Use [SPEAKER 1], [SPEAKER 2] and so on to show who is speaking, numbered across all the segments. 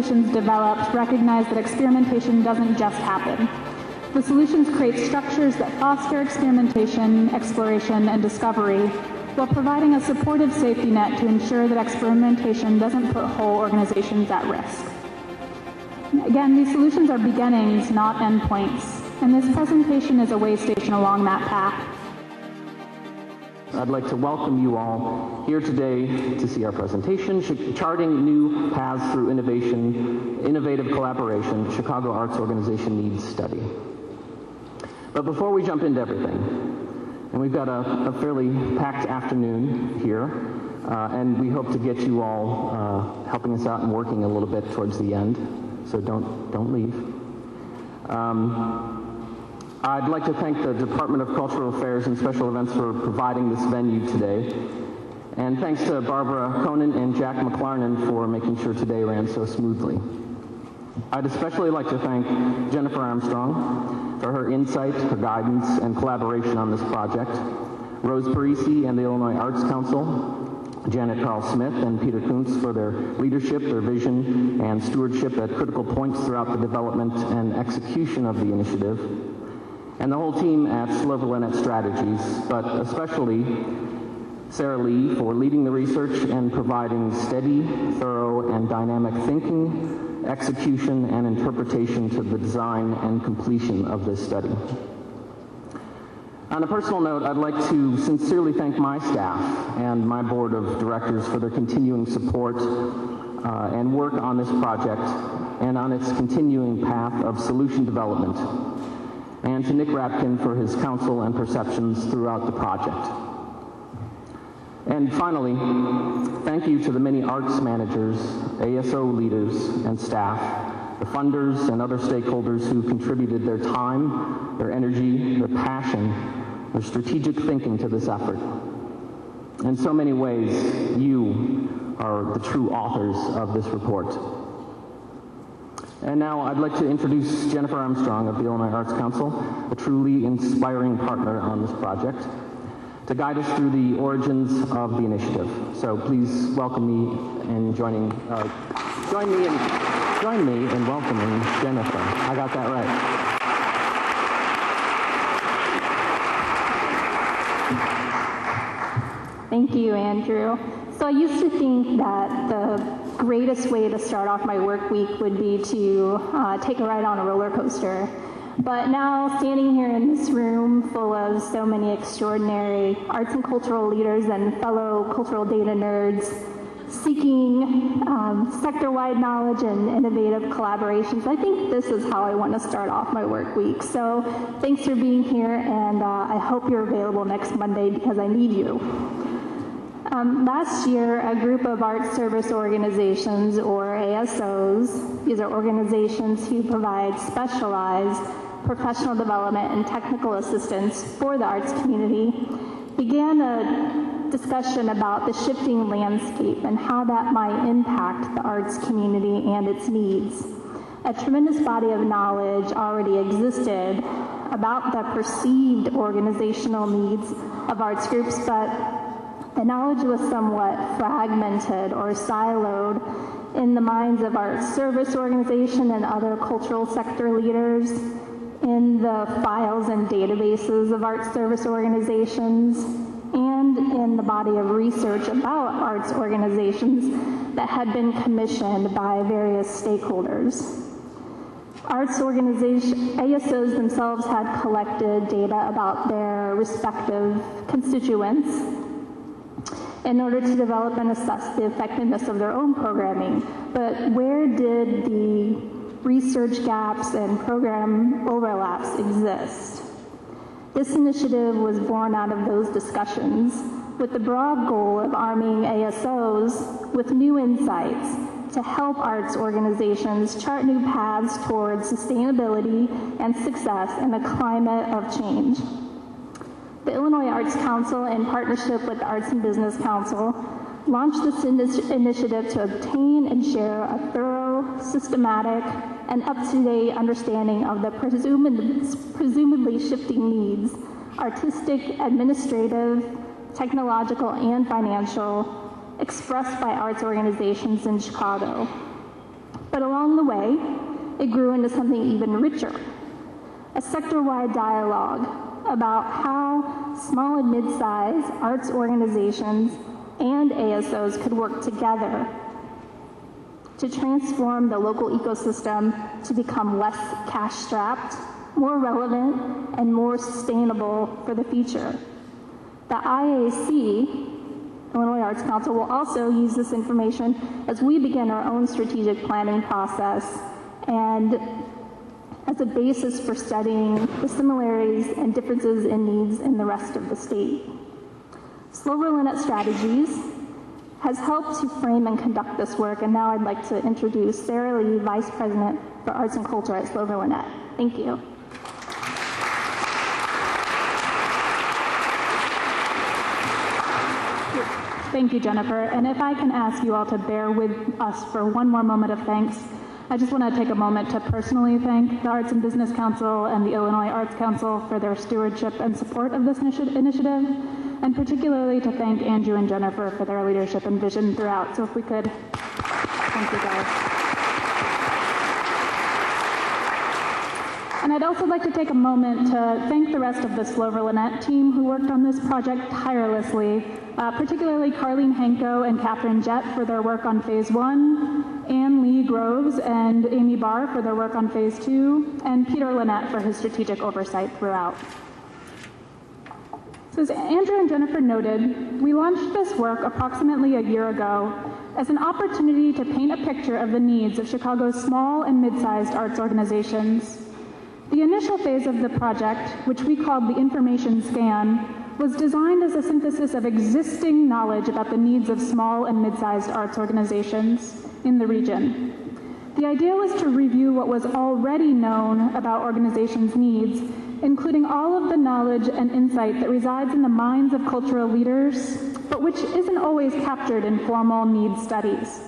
[SPEAKER 1] solutions developed recognize that experimentation doesn't just happen. The solutions create structures that foster experimentation, exploration, and discovery, while providing a supportive safety net to ensure that experimentation doesn't put whole organizations at risk. Again, these solutions are beginnings, not endpoints, and this presentation is a way station along that path.
[SPEAKER 2] I'd like to welcome you all here today to see our presentation, Charting New Paths Through Innovative Collaboration, Chicago Arts Organization Needs Study. But before we jump into everything, and we've got a fairly packed afternoon here, and we hope to get you all helping us out and working a little bit towards the end, so don't leave. I'd like to thank the Department of Cultural Affairs and Special Events for providing this venue today. And thanks to Barbara Conan and Jack McLarnon for making sure today ran so smoothly. I'd especially like to thank Jennifer Armstrong for her insight, her guidance, and collaboration on this project, Rose Parisi and the Illinois Arts Council, Janet Carl Smith and Peter Kuntz for their leadership, their vision, and stewardship at critical points throughout the development and execution of the initiative, and the whole team at Slover Linett Strategies, but especially Sarah Lee for leading the research and providing steady, thorough, and dynamic thinking, execution, and interpretation to the design and completion of this study. On a personal note, I'd like to sincerely thank my staff and my board of directors for their continuing support and work on this project and on its continuing path of solution development, and to Nick Rapkin for his counsel and perceptions throughout the project. And finally, thank you to the many arts managers, ASO leaders and staff, the funders and other stakeholders who contributed their time, their energy, their passion, their strategic thinking to this effort. In so many ways, you are the true authors of this report. And now I'd like to introduce Jennifer Armstrong of the Illinois Arts Council, a truly inspiring partner on this project, to guide us through the origins of the initiative. So please welcome me in join me in welcoming Jennifer. I got that right.
[SPEAKER 1] Thank you, Andrew. So I used to think that the greatest way to start off my work week would be to take a ride on a roller coaster. But now, standing here in this room full of so many extraordinary arts and cultural leaders and fellow cultural data nerds seeking sector-wide knowledge and innovative collaborations, I think this is how I want to start off my work week. So thanks for being here, and I hope you're available next Monday because I need you. Last year, a group of art service organizations, or ASOs, these are organizations who provide specialized professional development and technical assistance for the arts community, began a discussion about the shifting landscape and how that might impact the arts community and its needs. A tremendous body of knowledge already existed about the perceived organizational needs of arts groups, but the knowledge was somewhat fragmented or siloed in the minds of art service organization and other cultural sector leaders, in the files and databases of art service organizations, and in the body of research about arts organizations that had been commissioned by various stakeholders. Arts organizations, ASOs themselves had collected data about their respective constituents in order to develop and assess the effectiveness of their own programming. But where did the research gaps and program overlaps exist? This initiative was born out of those discussions with the broad goal of arming ASOs with new insights to help arts organizations chart new paths towards sustainability and success in a climate of change. The Illinois Arts Council, in partnership with the Arts and Business Council, launched this initiative to obtain and share a thorough, systematic, and up-to-date understanding of the presumably shifting needs, artistic, administrative, technological, and financial, expressed by arts organizations in Chicago. But along the way, it grew into something even richer, a sector-wide dialogue about how small and mid-sized arts organizations and ASOs could work together to transform the local ecosystem to become less cash-strapped, more relevant, and more sustainable for the future. The IAC, Illinois Arts Council, will also use this information as we begin our own strategic planning process and as a basis for studying the similarities and differences in needs in the rest of the state. Slover Linett Strategies has helped to frame and conduct this work, and now I'd like to introduce Sarah Lee, Vice President for Arts and Culture at Slover Linett. Thank you.
[SPEAKER 3] Thank you, Jennifer. And if I can ask you all to bear with us for one more moment of thanks, I just want to take a moment to personally thank the Arts and Business Council and the Illinois Arts Council for their stewardship and support of this initiative, and particularly to thank Andrew and Jennifer for their leadership and vision throughout. So if we could, thank you guys. And I'd also like to take a moment to thank the rest of the Slover Linett team who worked on this project tirelessly, particularly Carlene Henko and Catherine Jett for their work on Phase 1, Ann Lee Groves and Amy Barr for their work on Phase 2, and Peter Linett for his strategic oversight throughout. So as Andrew and Jennifer noted, we launched this work approximately a year ago as an opportunity to paint a picture of the needs of Chicago's small and mid-sized arts organizations. The initial phase of the project, which we called the Information Scan, was designed as a synthesis of existing knowledge about the needs of small and mid-sized arts organizations in the region. The idea was to review what was already known about organizations' needs, including all of the knowledge and insight that resides in the minds of cultural leaders, but which isn't always captured in formal needs studies.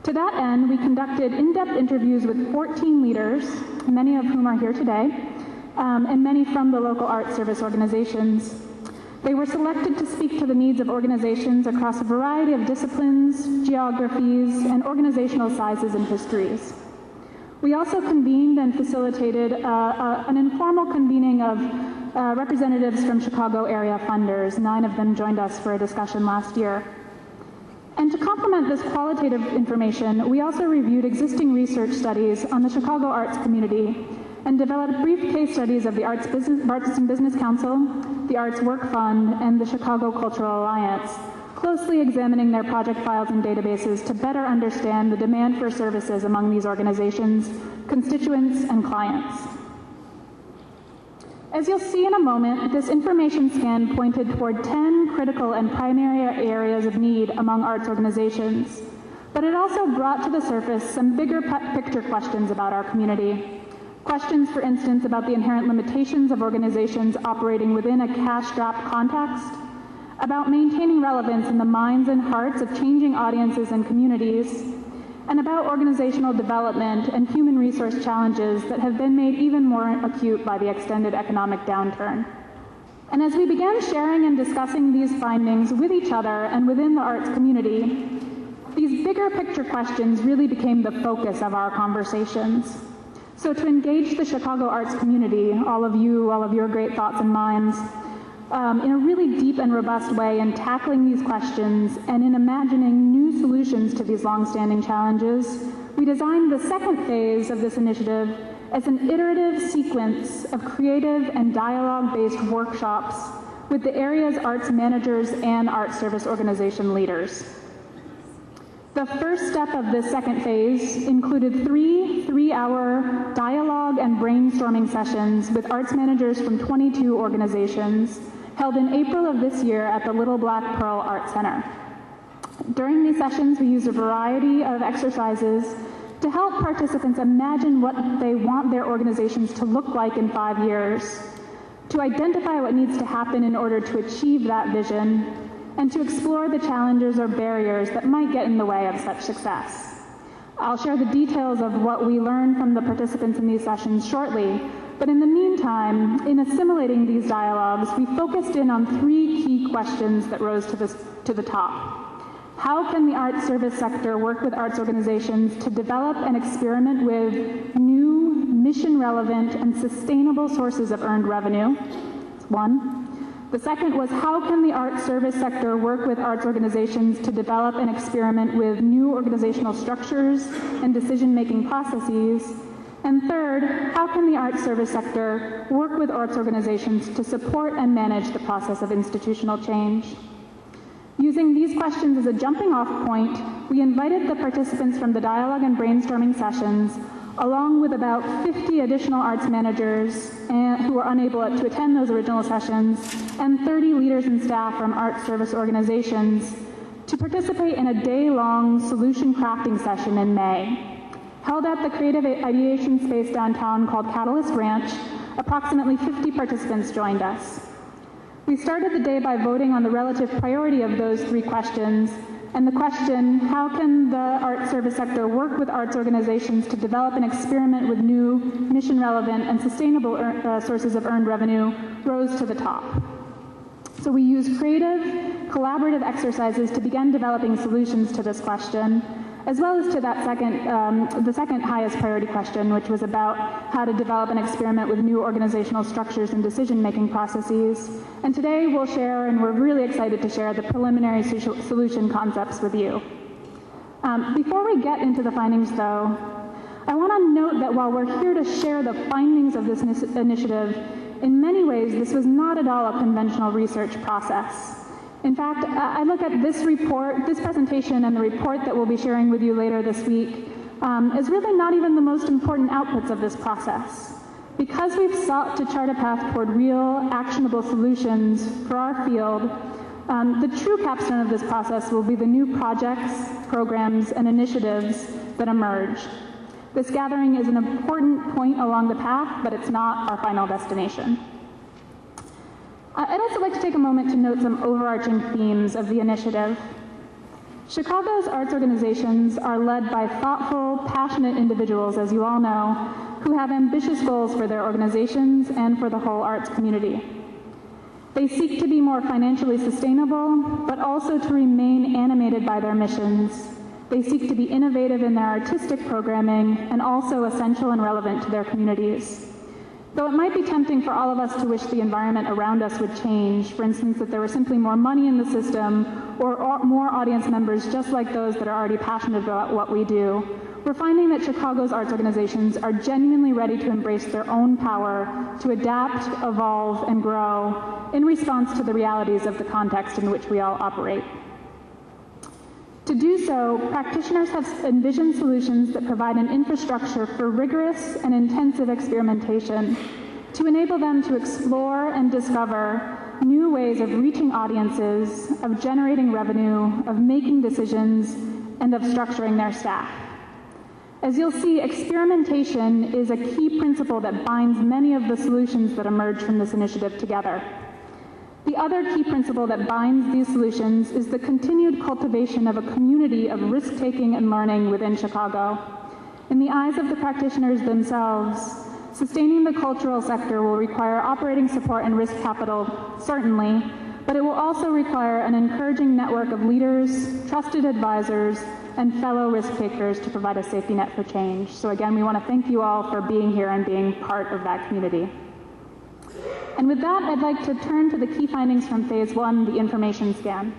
[SPEAKER 3] To that end, we conducted in-depth interviews with 14 leaders, many of whom are here today, and many from the local art service organizations. They were selected to speak to the needs of organizations across a variety of disciplines, geographies, and organizational sizes and histories. We also convened and facilitated an informal convening of representatives from Chicago area funders. 9 of them joined us for a discussion last year. And to complement this qualitative information, we also reviewed existing research studies on the Chicago arts community and developed brief case studies of the Arts and Business Council, the Arts Work Fund, and the Chicago Cultural Alliance, closely examining their project files and databases to better understand the demand for services among these organizations, constituents, and clients. As you'll see in a moment, this information scan pointed toward 10 critical and primary areas of need among arts organizations, but it also brought to the surface some bigger picture questions about our community. Questions, for instance, about the inherent limitations of organizations operating within a cash-strapped context, about maintaining relevance in the minds and hearts of changing audiences and communities, and about organizational development and human resource challenges that have been made even more acute by the extended economic downturn. And as we began sharing and discussing these findings with each other and within the arts community, these bigger picture questions really became the focus of our conversations. So to engage the Chicago arts community, all of your great thoughts and minds, in a really deep and robust way in tackling these questions and in imagining new solutions to these long-standing challenges, we designed the second phase of this initiative as an iterative sequence of creative and dialogue-based workshops with the area's arts managers and art service organization leaders. The first step of this second phase included 3 3-hour dialogue and brainstorming sessions with arts managers from 22 organizations held in April of this year at the Little Black Pearl Art Center. During these sessions, we used a variety of exercises to help participants imagine what they want their organizations to look like in 5 years, to identify what needs to happen in order to achieve that vision, and to explore the challenges or barriers that might get in the way of such success. I'll share the details of what we learned from the participants in these sessions shortly, but in the meantime, in assimilating these dialogues, we focused in on 3 key questions that rose to the top. How can the arts service sector work with arts organizations to develop and experiment with new, mission-relevant, and sustainable sources of earned revenue? That's one. The second was, how can the arts service sector work with arts organizations to develop and experiment with new organizational structures and decision-making processes? And third, how can the arts service sector work with arts organizations to support and manage the process of institutional change? Using these questions as a jumping-off point, we invited the participants from the dialogue and brainstorming sessions, along with about 50 additional arts managers who were unable to attend those original sessions, and 30 leaders and staff from arts service organizations, to participate in a day-long solution crafting session in May. Held at the creative ideation space downtown called Catalyst Ranch, approximately 50 participants joined us. We started the day by voting on the relative priority of those three questions, and the question, how can the arts service sector work with arts organizations to develop and experiment with new, mission-relevant, and sustainable sources of earned revenue, rose to the top. So we used creative, collaborative exercises to begin developing solutions to this question, as well as to that the second highest priority question, which was about how to develop and experiment with new organizational structures and decision-making processes. And today we'll share, and we're really excited to share, the preliminary solution concepts with you. Before we get into the findings, though, I want to note that while we're here to share the findings of this initiative, in many ways this was not at all a conventional research process. In fact, I look at this report, this presentation, and the report that we'll be sharing with you later this week as really not even the most important outputs of this process. Because we've sought to chart a path toward real, actionable solutions for our field, the true capstone of this process will be the new projects, programs, and initiatives that emerge. This gathering is an important point along the path, but it's not our final destination. I'd also like to take a moment to note some overarching themes of the initiative. Chicago's arts organizations are led by thoughtful, passionate individuals, as you all know, who have ambitious goals for their organizations and for the whole arts community. They seek to be more financially sustainable, but also to remain animated by their missions. They seek to be innovative in their artistic programming and also essential and relevant to their communities. Though it might be tempting for all of us to wish the environment around us would change, for instance, that there was simply more money in the system or more audience members just like those that are already passionate about what we do, we're finding that Chicago's arts organizations are genuinely ready to embrace their own power to adapt, evolve, and grow in response to the realities of the context in which we all operate. To do so, practitioners have envisioned solutions that provide an infrastructure for rigorous and intensive experimentation to enable them to explore and discover new ways of reaching audiences, of generating revenue, of making decisions, and of structuring their staff. As you'll see, experimentation is a key principle that binds many of the solutions that emerge from this initiative together. The other key principle that binds these solutions is the continued cultivation of a community of risk-taking and learning within Chicago. In the eyes of the practitioners themselves, sustaining the cultural sector will require operating support and risk capital, certainly, but it will also require an encouraging network of leaders, trusted advisors, and fellow risk-takers to provide a safety net for change. So again, we want to thank you all for being here and being part of that community. And with that, I'd like to turn to the key findings from Phase 1, the information scan.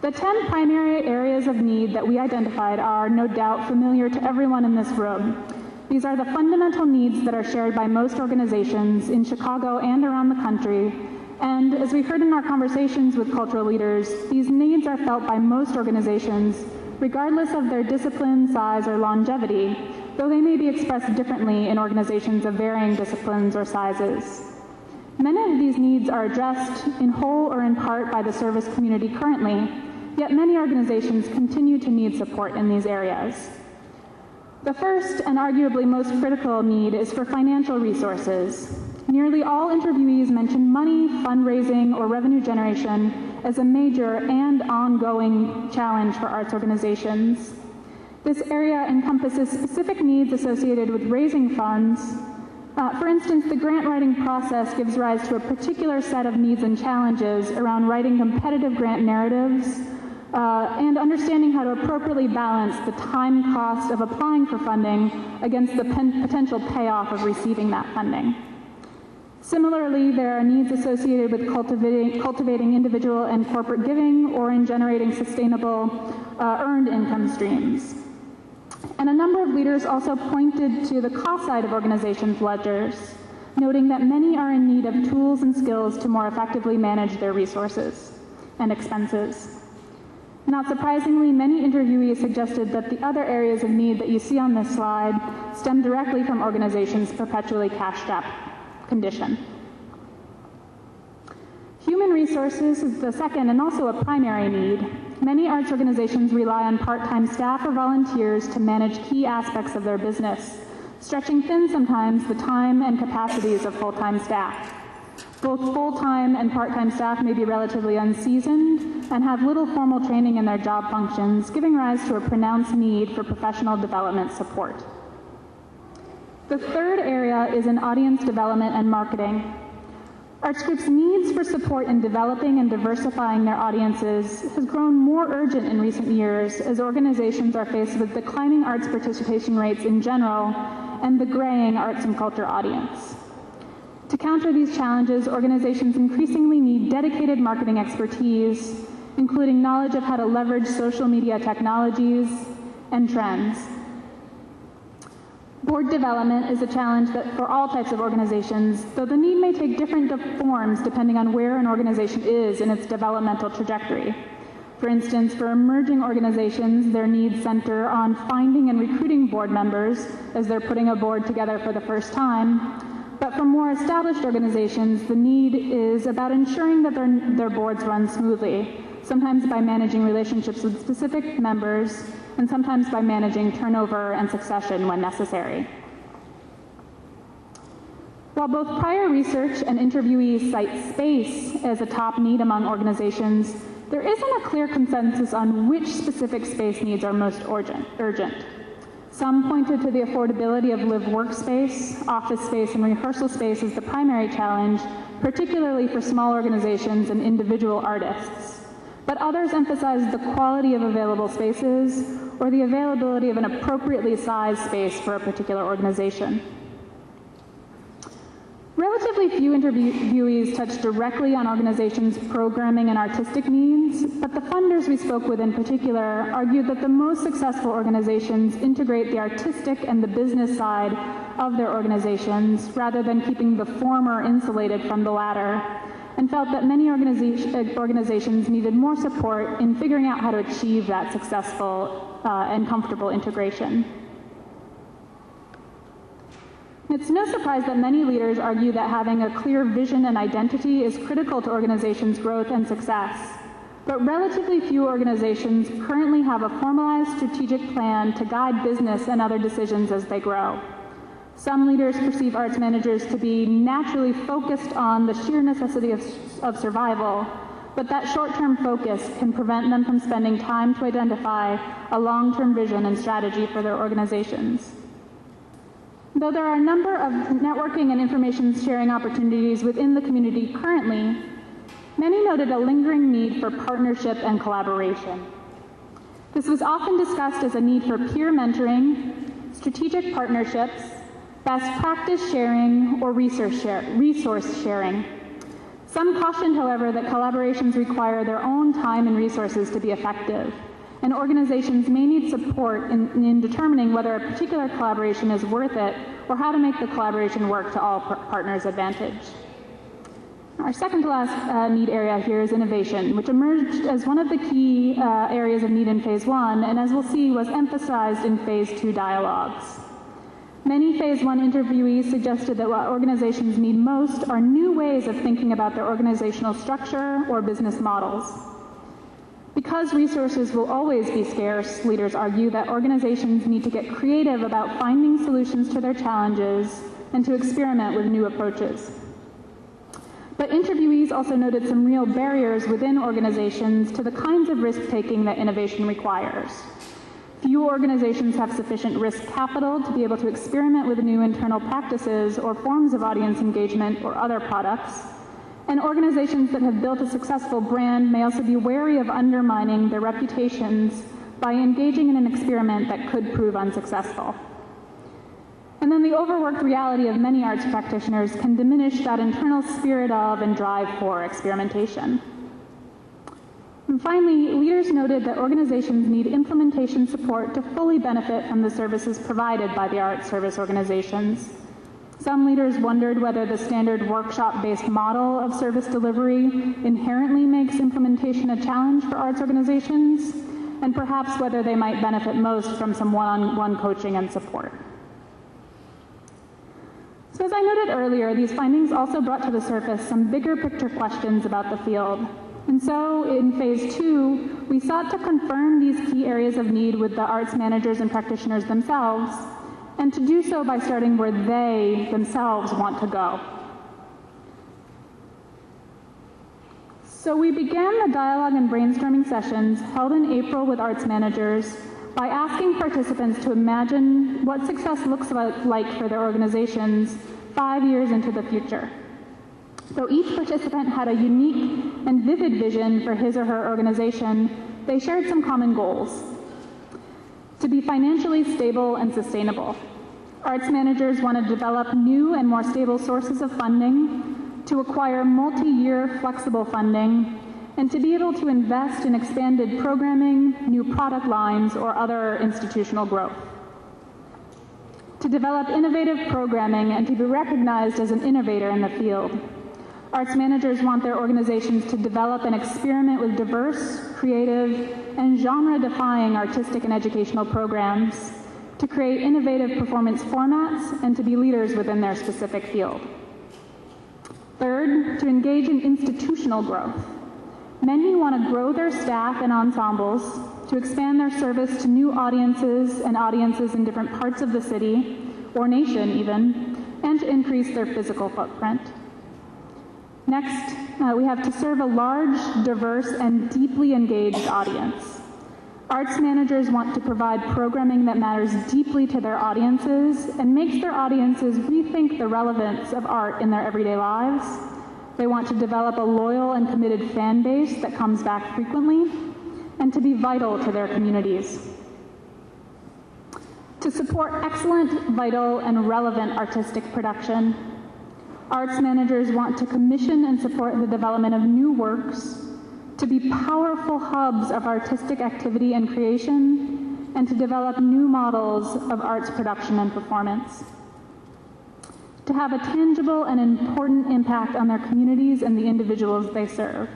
[SPEAKER 3] The 10 primary areas of need that we identified are, no doubt, familiar to everyone in this room. These are the fundamental needs that are shared by most organizations in Chicago and around the country. And as we heard in our conversations with cultural leaders, these needs are felt by most organizations, regardless of their discipline, size, or longevity, though they may be expressed differently in organizations of varying disciplines or sizes. Many of these needs are addressed in whole or in part by the service community currently, yet many organizations continue to need support in these areas. The first and arguably most critical need is for financial resources. Nearly all interviewees mention money, fundraising, or revenue generation as a major and ongoing challenge for arts organizations. This area encompasses specific needs associated with raising funds, For instance, the grant writing process gives rise to a particular set of needs and challenges around writing competitive grant narratives and understanding how to appropriately balance the time cost of applying for funding against the potential payoff of receiving that funding. Similarly, there are needs associated with cultivating individual and corporate giving or in generating sustainable earned income streams. And a number of leaders also pointed to the cost side of organizations' ledgers, noting that many are in need of tools and skills to more effectively manage their resources and expenses. Not surprisingly, many interviewees suggested that the other areas of need that you see on this slide stem directly from organizations' perpetually cash-strapped condition. Human resources is the second and also a primary need. Many arts organizations rely on part-time staff or volunteers to manage key aspects of their business, stretching thin sometimes the time and capacities of full-time staff. Both full-time and part-time staff may be relatively unseasoned and have little formal training in their job functions, giving rise to a pronounced need for professional development support. The third area is in audience development and marketing. Arts groups' needs for support in developing and diversifying their audiences has grown more urgent in recent years as organizations are faced with declining arts participation rates in general and the graying arts and culture audience. To counter these challenges, organizations increasingly need dedicated marketing expertise, including knowledge of how to leverage social media technologies and trends. Board development is a challenge for all types of organizations, though the need may take different forms depending on where an organization is in its developmental trajectory. For instance, for emerging organizations, their needs center on finding and recruiting board members as they're putting a board together for the first time. But for more established organizations, the need is about ensuring that their boards run smoothly, sometimes by managing relationships with specific members, and sometimes by managing turnover and succession when necessary. While both prior research and interviewees cite space as a top need among organizations, there isn't a clear consensus on which specific space needs are most urgent. Some pointed to the affordability of live workspace, office space, and rehearsal space as the primary challenge, particularly for small organizations and individual artists. But others emphasized the quality of available spaces or the availability of an appropriately sized space for a particular organization. Relatively few interviewees touched directly on organizations' programming and artistic needs, but the funders we spoke with in particular argued that the most successful organizations integrate the artistic and the business side of their organizations rather than keeping the former insulated from the latter, and felt that many organizations needed more support in figuring out how to achieve that successful and comfortable integration. It's no surprise that many leaders argue that having a clear vision and identity is critical to organizations' growth and success. But relatively few organizations currently have a formalized strategic plan to guide business and other decisions as they grow. Some leaders perceive arts managers to be naturally focused on the sheer necessity of survival, but that short-term focus can prevent them from spending time to identify a long-term vision and strategy for their organizations. Though there are a number of networking and information sharing opportunities within the community currently, many noted a lingering need for partnership and collaboration. This was often discussed as a need for peer mentoring, strategic partnerships, best practice sharing, or resource sharing. Some cautioned, however, that collaborations require their own time and resources to be effective, and organizations may need support in determining whether a particular collaboration is worth it or how to make the collaboration work to all partners' advantage. Our second to last need area here is innovation, which emerged as one of the key areas of need in Phase 1, and as we'll see, was emphasized in Phase 2 dialogues. Many Phase 1 interviewees suggested that what organizations need most are new ways of thinking about their organizational structure or business models. Because resources will always be scarce, leaders argue that organizations need to get creative about finding solutions to their challenges and to experiment with new approaches. But interviewees also noted some real barriers within organizations to the kinds of risk-taking that innovation requires. Few organizations have sufficient risk capital to be able to experiment with new internal practices or forms of audience engagement or other products. And organizations that have built a successful brand may also be wary of undermining their reputations by engaging in an experiment that could prove unsuccessful. And then the overworked reality of many arts practitioners can diminish that internal spirit of and drive for experimentation. And finally, leaders noted that organizations need implementation support to fully benefit from the services provided by the arts service organizations. Some leaders wondered whether the standard workshop-based model of service delivery inherently makes implementation a challenge for arts organizations, and perhaps whether they might benefit most from some one-on-one coaching and support. So as I noted earlier, these findings also brought to the surface some bigger picture questions about the field. And so in phase 2, we sought to confirm these key areas of need with the arts managers and practitioners themselves, and to do so by starting where they themselves want to go. So we began the dialogue and brainstorming sessions held in April with arts managers by asking participants to imagine what success looks like for their organizations 5 years into the future. Though each participant had a unique and vivid vision for his or her organization, they shared some common goals. To be financially stable and sustainable. Arts managers want to develop new and more stable sources of funding, to acquire multi-year flexible funding, and to be able to invest in expanded programming, new product lines, or other institutional growth. To develop innovative programming and to be recognized as an innovator in the field. Arts managers want their organizations to develop and experiment with diverse, creative, and genre-defying artistic and educational programs, to create innovative performance formats, and to be leaders within their specific field. Third, to engage in institutional growth. Many want to grow their staff and ensembles, to expand their service to new audiences and audiences in different parts of the city, or nation even, and to increase their physical footprint. Next, we have to serve a large, diverse, and deeply engaged audience. Arts managers want to provide programming that matters deeply to their audiences and makes their audiences rethink the relevance of art in their everyday lives. They want to develop a loyal and committed fan base that comes back frequently, and to be vital to their communities. To support excellent, vital, and relevant artistic production, arts managers want to commission and support the development of new works, to be powerful hubs of artistic activity and creation, and to develop new models of arts production and performance. To have a tangible and important impact on their communities and the individuals they serve.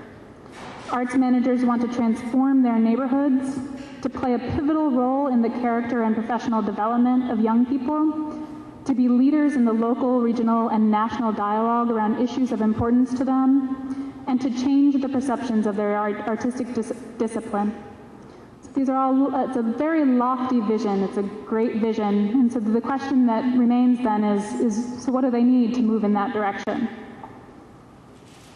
[SPEAKER 3] Arts managers want to transform their neighborhoods, to play a pivotal role in the character and professional development of young people, to be leaders in the local, regional, and national dialogue around issues of importance to them, and to change the perceptions of their artistic discipline. So these are all, it's a very lofty vision, it's a great vision, and so the question that remains then is so what do they need to move in that direction?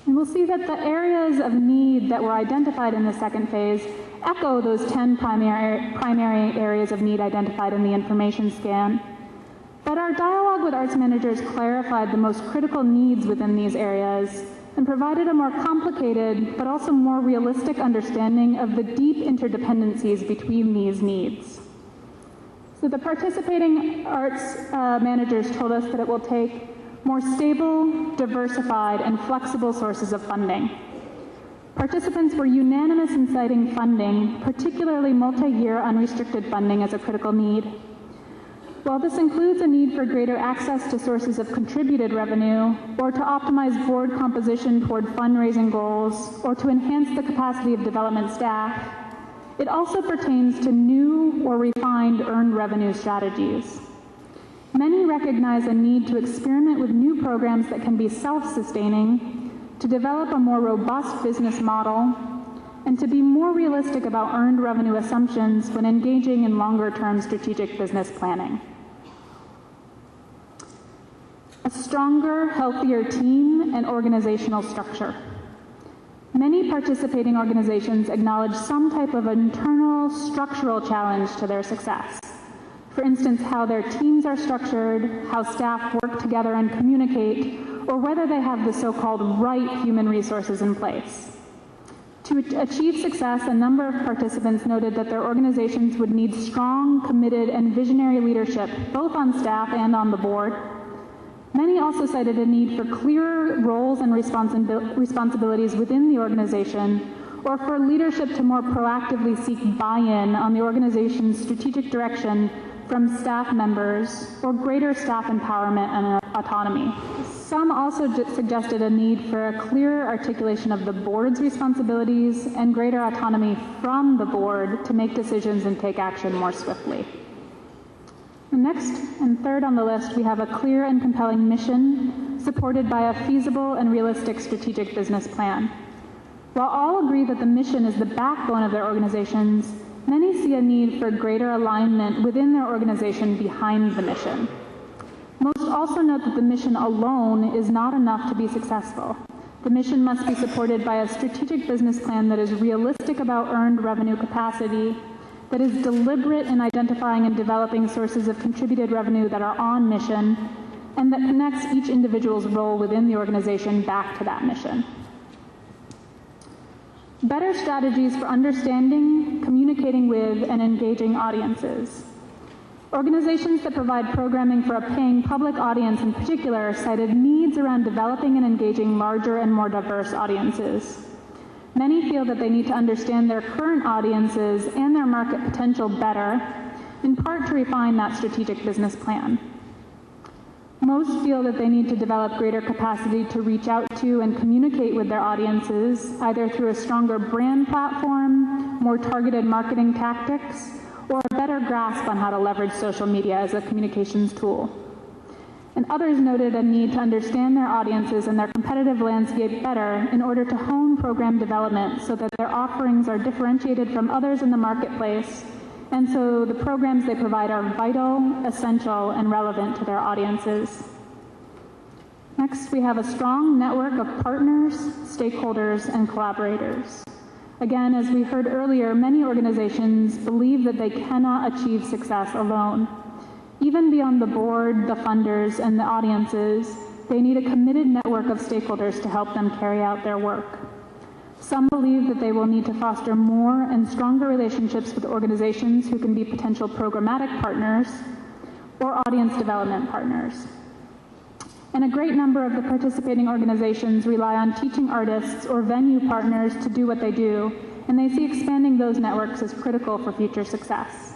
[SPEAKER 3] And we'll see that the areas of need that were identified in the second phase echo those 10 primary areas of need identified in the information scan. But our dialogue with arts managers clarified the most critical needs within these areas and provided a more complicated but also more realistic understanding of the deep interdependencies between these needs. So the participating arts managers told us that it will take more stable, diversified, and flexible sources of funding. Participants were unanimous in citing funding, particularly multi-year unrestricted funding, as a critical need. While this includes a need for greater access to sources of contributed revenue, or to optimize board composition toward fundraising goals, or to enhance the capacity of development staff, it also pertains to new or refined earned revenue strategies. Many recognize a need to experiment with new programs that can be self-sustaining, to develop a more robust business model, and to be more realistic about earned revenue assumptions when engaging in longer-term strategic business planning. A stronger, healthier team and organizational structure. Many participating organizations acknowledge some type of internal structural challenge to their success. For instance, how their teams are structured, how staff work together and communicate, or whether they have the so-called right human resources in place. To achieve success, a number of participants noted that their organizations would need strong, committed, and visionary leadership, both on staff and on the board. Many also cited a need for clearer roles and responsibilities within the organization, or for leadership to more proactively seek buy-in on the organization's strategic direction from staff members, or greater staff empowerment and autonomy. Some also suggested a need for a clearer articulation of the board's responsibilities and greater autonomy from the board to make decisions and take action more swiftly. Next and third on the list, we have a clear and compelling mission supported by a feasible and realistic strategic business plan. While all agree that the mission is the backbone of their organizations, many see a need for greater alignment within their organization behind the mission. Most also note that the mission alone is not enough to be successful. The mission must be supported by a strategic business plan that is realistic about earned revenue capacity, that is deliberate in identifying and developing sources of contributed revenue that are on mission, and that connects each individual's role within the organization back to that mission. Better strategies for understanding, communicating with, and engaging audiences. Organizations that provide programming for a paying public audience in particular cited needs around developing and engaging larger and more diverse audiences. Many feel that they need to understand their current audiences and their market potential better, in part to refine that strategic business plan. Most feel that they need to develop greater capacity to reach out to and communicate with their audiences, either through a stronger brand platform, more targeted marketing tactics, or a better grasp on how to leverage social media as a communications tool. And others noted a need to understand their audiences and their competitive landscape better in order to hone program development so that their offerings are differentiated from others in the marketplace, and so the programs they provide are vital, essential, and relevant to their audiences. Next, we have a strong network of partners, stakeholders, and collaborators. Again, as we heard earlier, many organizations believe that they cannot achieve success alone. Even beyond the board, the funders, and the audiences, they need a committed network of stakeholders to help them carry out their work. Some believe that they will need to foster more and stronger relationships with organizations who can be potential programmatic partners or audience development partners. And a great number of the participating organizations rely on teaching artists or venue partners to do what they do, and they see expanding those networks as critical for future success.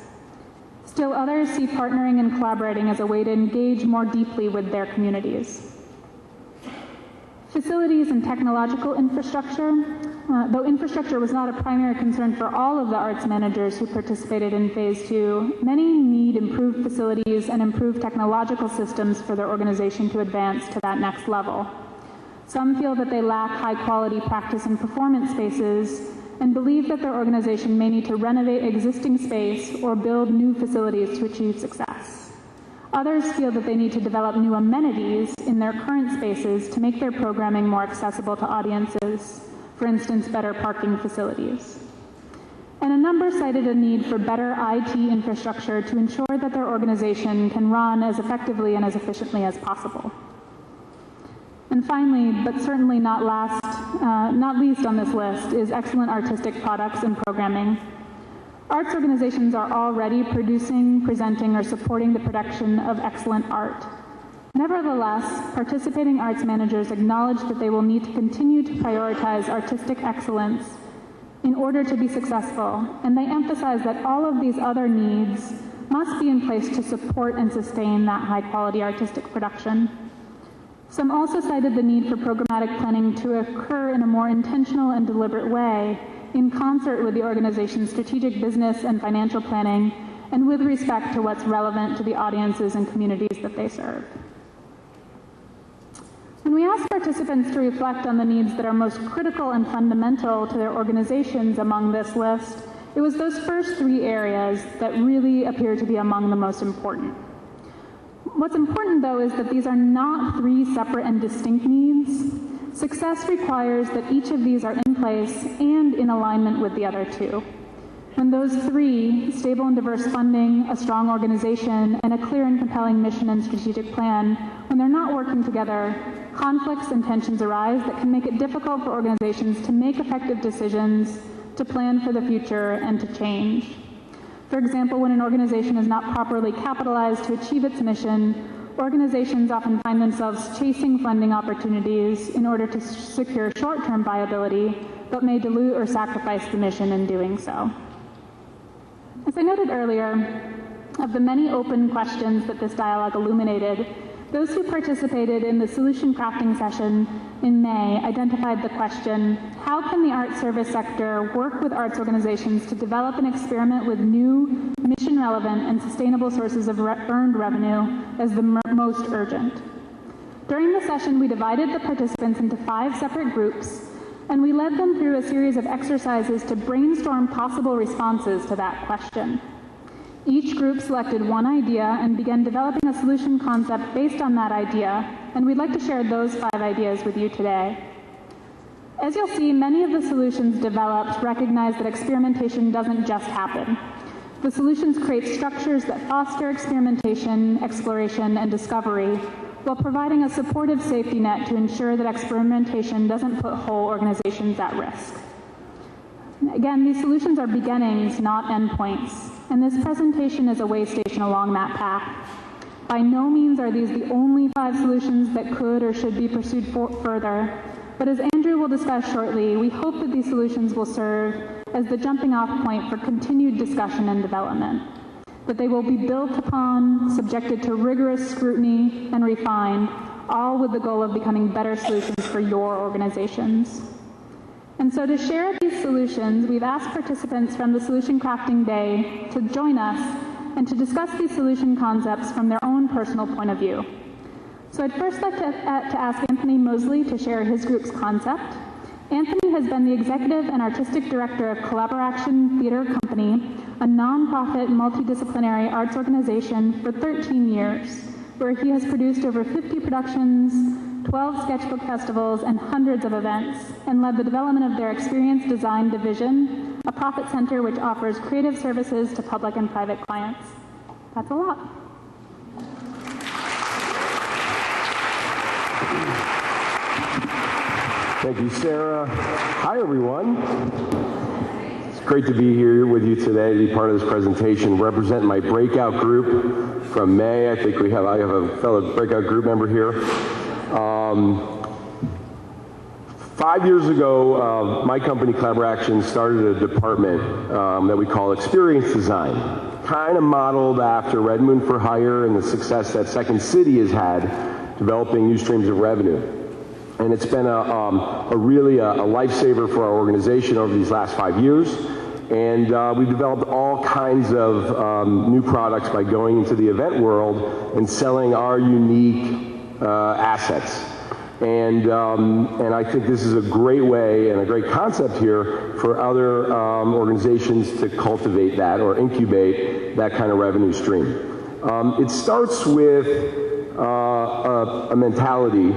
[SPEAKER 3] Still others see partnering and collaborating as a way to engage more deeply with their communities. Facilities and technological infrastructure. Though infrastructure was not a primary concern for all of the arts managers who participated in Phase 2, many need improved facilities and improved technological systems for their organization to advance to that next level. Some feel that they lack high-quality practice and performance spaces and believe that their organization may need to renovate existing space or build new facilities to achieve success. Others feel that they need to develop new amenities in their current spaces to make their programming more accessible to audiences, for instance, better parking facilities. And a number cited a need for better IT infrastructure to ensure that their organization can run as effectively and as efficiently as possible. And finally, but certainly not least on this list, is excellent artistic products and programming. Arts organizations are already producing, presenting, or supporting the production of excellent art. Nevertheless, participating arts managers acknowledge that they will need to continue to prioritize artistic excellence in order to be successful, and they emphasize that all of these other needs must be in place to support and sustain that high-quality artistic production. Some also cited the need for programmatic planning to occur in a more intentional and deliberate way, in concert with the organization's strategic business and financial planning, and with respect to what's relevant to the audiences and communities that they serve. When we asked participants to reflect on the needs that are most critical and fundamental to their organizations among this list, it was those first three areas that really appear to be among the most important. What's important, though, is that these are not three separate and distinct needs. Success requires that each of these are in place and in alignment with the other two. When those three, stable and diverse funding, a strong organization, and a clear and compelling mission and strategic plan, when they're not working together, conflicts and tensions arise that can make it difficult for organizations to make effective decisions, to plan for the future, and to change. For example, when an organization is not properly capitalized to achieve its mission, organizations often find themselves chasing funding opportunities in order to secure short-term viability, but may dilute or sacrifice the mission in doing so. As I noted earlier, of the many open questions that this dialogue illuminated, those who participated in the solution crafting session in May identified the question, how can the art service sector work with arts organizations to develop and experiment with new, mission-relevant, and sustainable sources of earned revenue as the most urgent? During the session, we divided the participants into 5 separate groups, and we led them through a series of exercises to brainstorm possible responses to that question. Each group selected one idea and began developing a solution concept based on that idea, and we'd like to share those 5 ideas with you today. As you'll see, many of the solutions developed recognize that experimentation doesn't just happen. The solutions create structures that foster experimentation, exploration, and discovery, while providing a supportive safety net to ensure that experimentation doesn't put whole organizations at risk. Again, these solutions are beginnings, not endpoints, and this presentation is a way station along that path. By no means are these the only 5 solutions that could or should be pursued further, but as Andrew will discuss shortly, we hope that these solutions will serve as the jumping-off point for continued discussion and development, that they will be built upon, subjected to rigorous scrutiny, and refined, all with the goal of becoming better solutions for your organizations. And so to share these solutions, we've asked participants from the Solution Crafting Day to join us and to discuss these solution concepts from their own personal point of view. So I'd first like to ask Anthony Mosley to share his group's concept. Anthony has been the executive and artistic director of Collaboration Theater Company, a nonprofit multidisciplinary arts organization for 13 years, where he has produced over 50 productions, 12 sketchbook festivals, and hundreds of events, and led the development of their Experience Design Division, a profit center which offers creative services to public and private clients. That's a lot.
[SPEAKER 4] Thank you, Sarah. Hi, everyone. It's great to be here with you today to be part of this presentation, representing my breakout group from May. I have a fellow breakout group member here. 5 years ago, my company, Collaborators, started a department that we call Experience Design, kind of modeled after Red Moon for Hire and the success that Second City has had developing new streams of revenue. And it's been really a lifesaver for our organization over these last 5 years. And we've developed all kinds of new products by going into the event world and selling our unique assets. And I think this is a great way and a great concept here for other organizations to cultivate that or incubate that kind of revenue stream. It starts with a mentality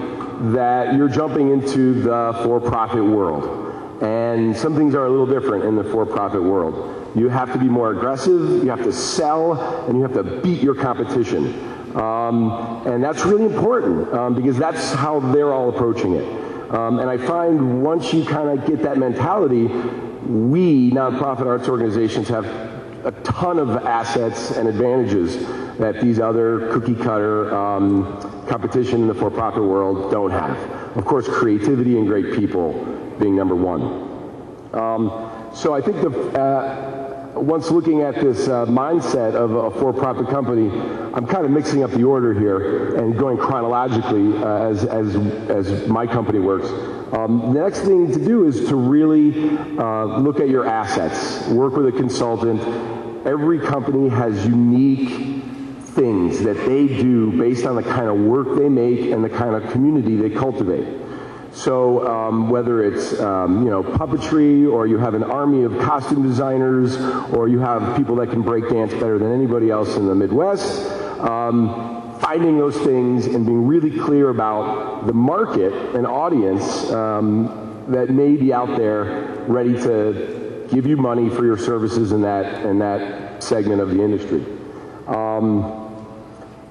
[SPEAKER 4] that you're jumping into the for-profit world. And some things are a little different in the for-profit world. You have to be more aggressive, you have to sell, and you have to beat your competition. And that's really important because that's how they're all approaching it. And I find once you kind of get that mentality, we, nonprofit arts organizations, have a ton of assets and advantages that these other cookie-cutter competition in the for-profit world don't have. Of course, creativity and great people being number one. So I think once looking at this mindset of a for-profit company, I'm kind of mixing up the order here and going chronologically as my company works. The next thing to do is to really look at your assets, work with a consultant. Every company has unique things that they do based on the kind of work they make and the kind of community they cultivate. So whether it's puppetry, or you have an army of costume designers, or you have people that can break dance better than anybody else in the Midwest, finding those things and being really clear about the market and audience that may be out there ready to give you money for your services in that segment of the industry.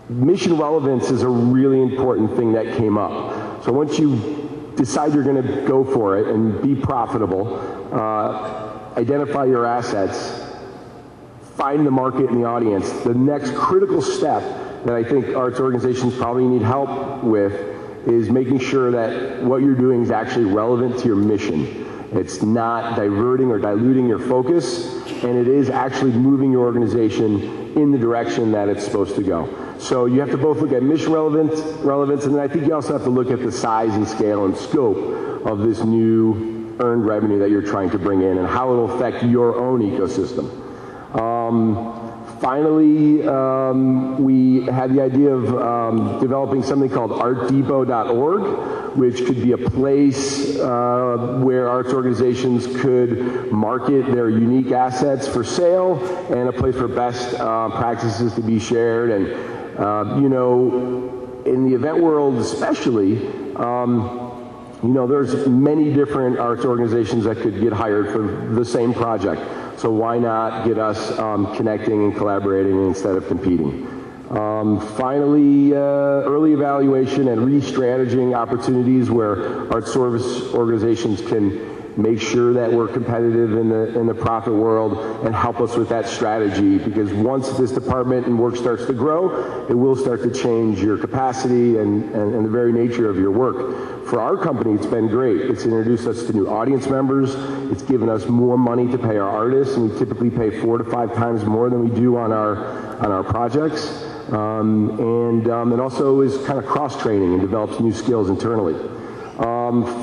[SPEAKER 4] Mission relevance is a really important thing that came up. So once you decide you're going to go for it and be profitable, identify your assets, find the market and the audience, the next critical step that I think arts organizations probably need help with is making sure that what you're doing is actually relevant to your mission. It's not diverting or diluting your focus, and it is actually moving your organization in the direction that it's supposed to go. So you have to both look at mission relevance, and then I think you also have to look at the size and scale and scope of this new earned revenue that you're trying to bring in and how it'll affect your own ecosystem. Finally, we had the idea of developing something called artdepot.org, which could be a place where arts organizations could market their unique assets for sale and a place for best practices to be shared. And, you know, in the event world especially, you know, there's many different arts organizations that could get hired for the same project. So why not get us connecting and collaborating instead of competing? Finally, early evaluation and re-strategizing opportunities where art service organizations can make sure that we're competitive in the profit world and help us with that strategy, because once this department and work starts to grow, it will start to change your capacity and the very nature of your work. For our company, it's been great. It's introduced us to new audience members. It's given us more money to pay our artists, and we typically pay 4 to 5 times more than we do on our projects. And also is kind of cross-training and develops new skills internally.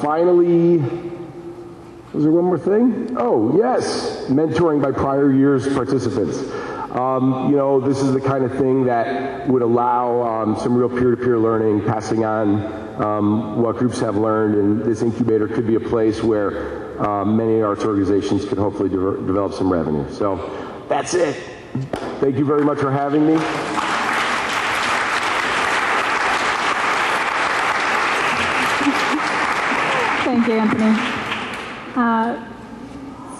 [SPEAKER 4] Finally, was there one more thing? Oh, yes, mentoring by prior year's participants. You know, this is the kind of thing that would allow some real peer-to-peer learning, passing on what groups have learned, and this incubator could be a place where many arts organizations could hopefully develop some revenue. So that's it. Thank you very much for having me.
[SPEAKER 3] Thank you, Anthony.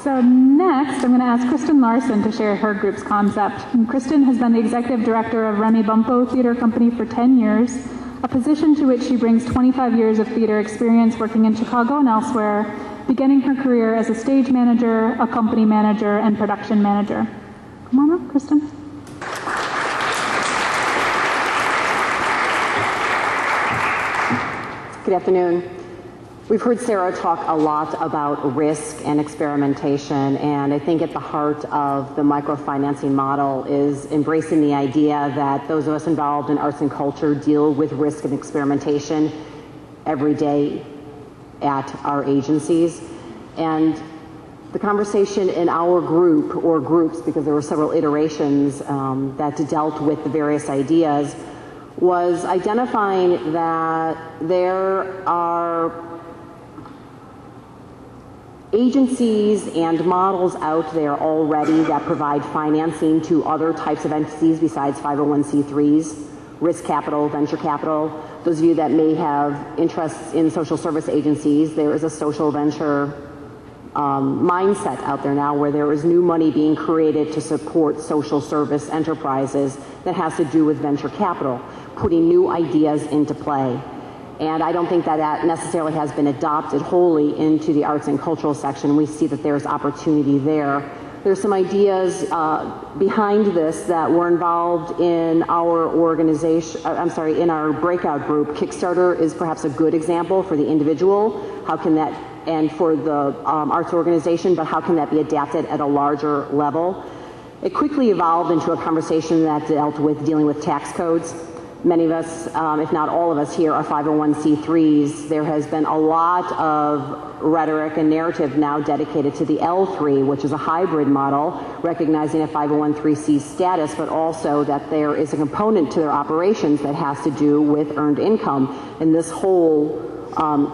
[SPEAKER 3] So next, I'm going to ask Kristen Larson to share her group's concept. And Kristen has been the executive director of Remy Bumpo Theater Company for 10 years, a position to which she brings 25 years of theater experience working in Chicago and elsewhere, beginning her career as a stage manager, a company manager, and production manager. Come on up, Kristen.
[SPEAKER 5] Good afternoon. We've heard Sarah talk a lot about risk and experimentation, and I think at the heart of the microfinancing model is embracing the idea that those of us involved in arts and culture deal with risk and experimentation every day at our agencies. And the conversation in our group, or groups, because there were several iterations that dealt with the various ideas, was identifying that there are agencies and models out there already that provide financing to other types of entities besides 501c3s, risk capital, venture capital. Those of you that may have interests in social service agencies, there is a social venture mindset out there now where there is new money being created to support social service enterprises that has to do with venture capital, putting new ideas into play. And I don't think that that necessarily has been adopted wholly into the arts and cultural section. We see that there's opportunity there. There's some ideas behind this that were involved in our organization, in our breakout group. Kickstarter is perhaps a good example for the individual. How can that, and for the arts organization, but how can that be adapted at a larger level? It quickly evolved into a conversation that dealt with dealing with tax codes. Many of us, if not all of us here, are 501c3s. There has been a lot of rhetoric and narrative now dedicated to the L3, which is a hybrid model, recognizing a 501c status, but also that there is a component to their operations that has to do with earned income. And this whole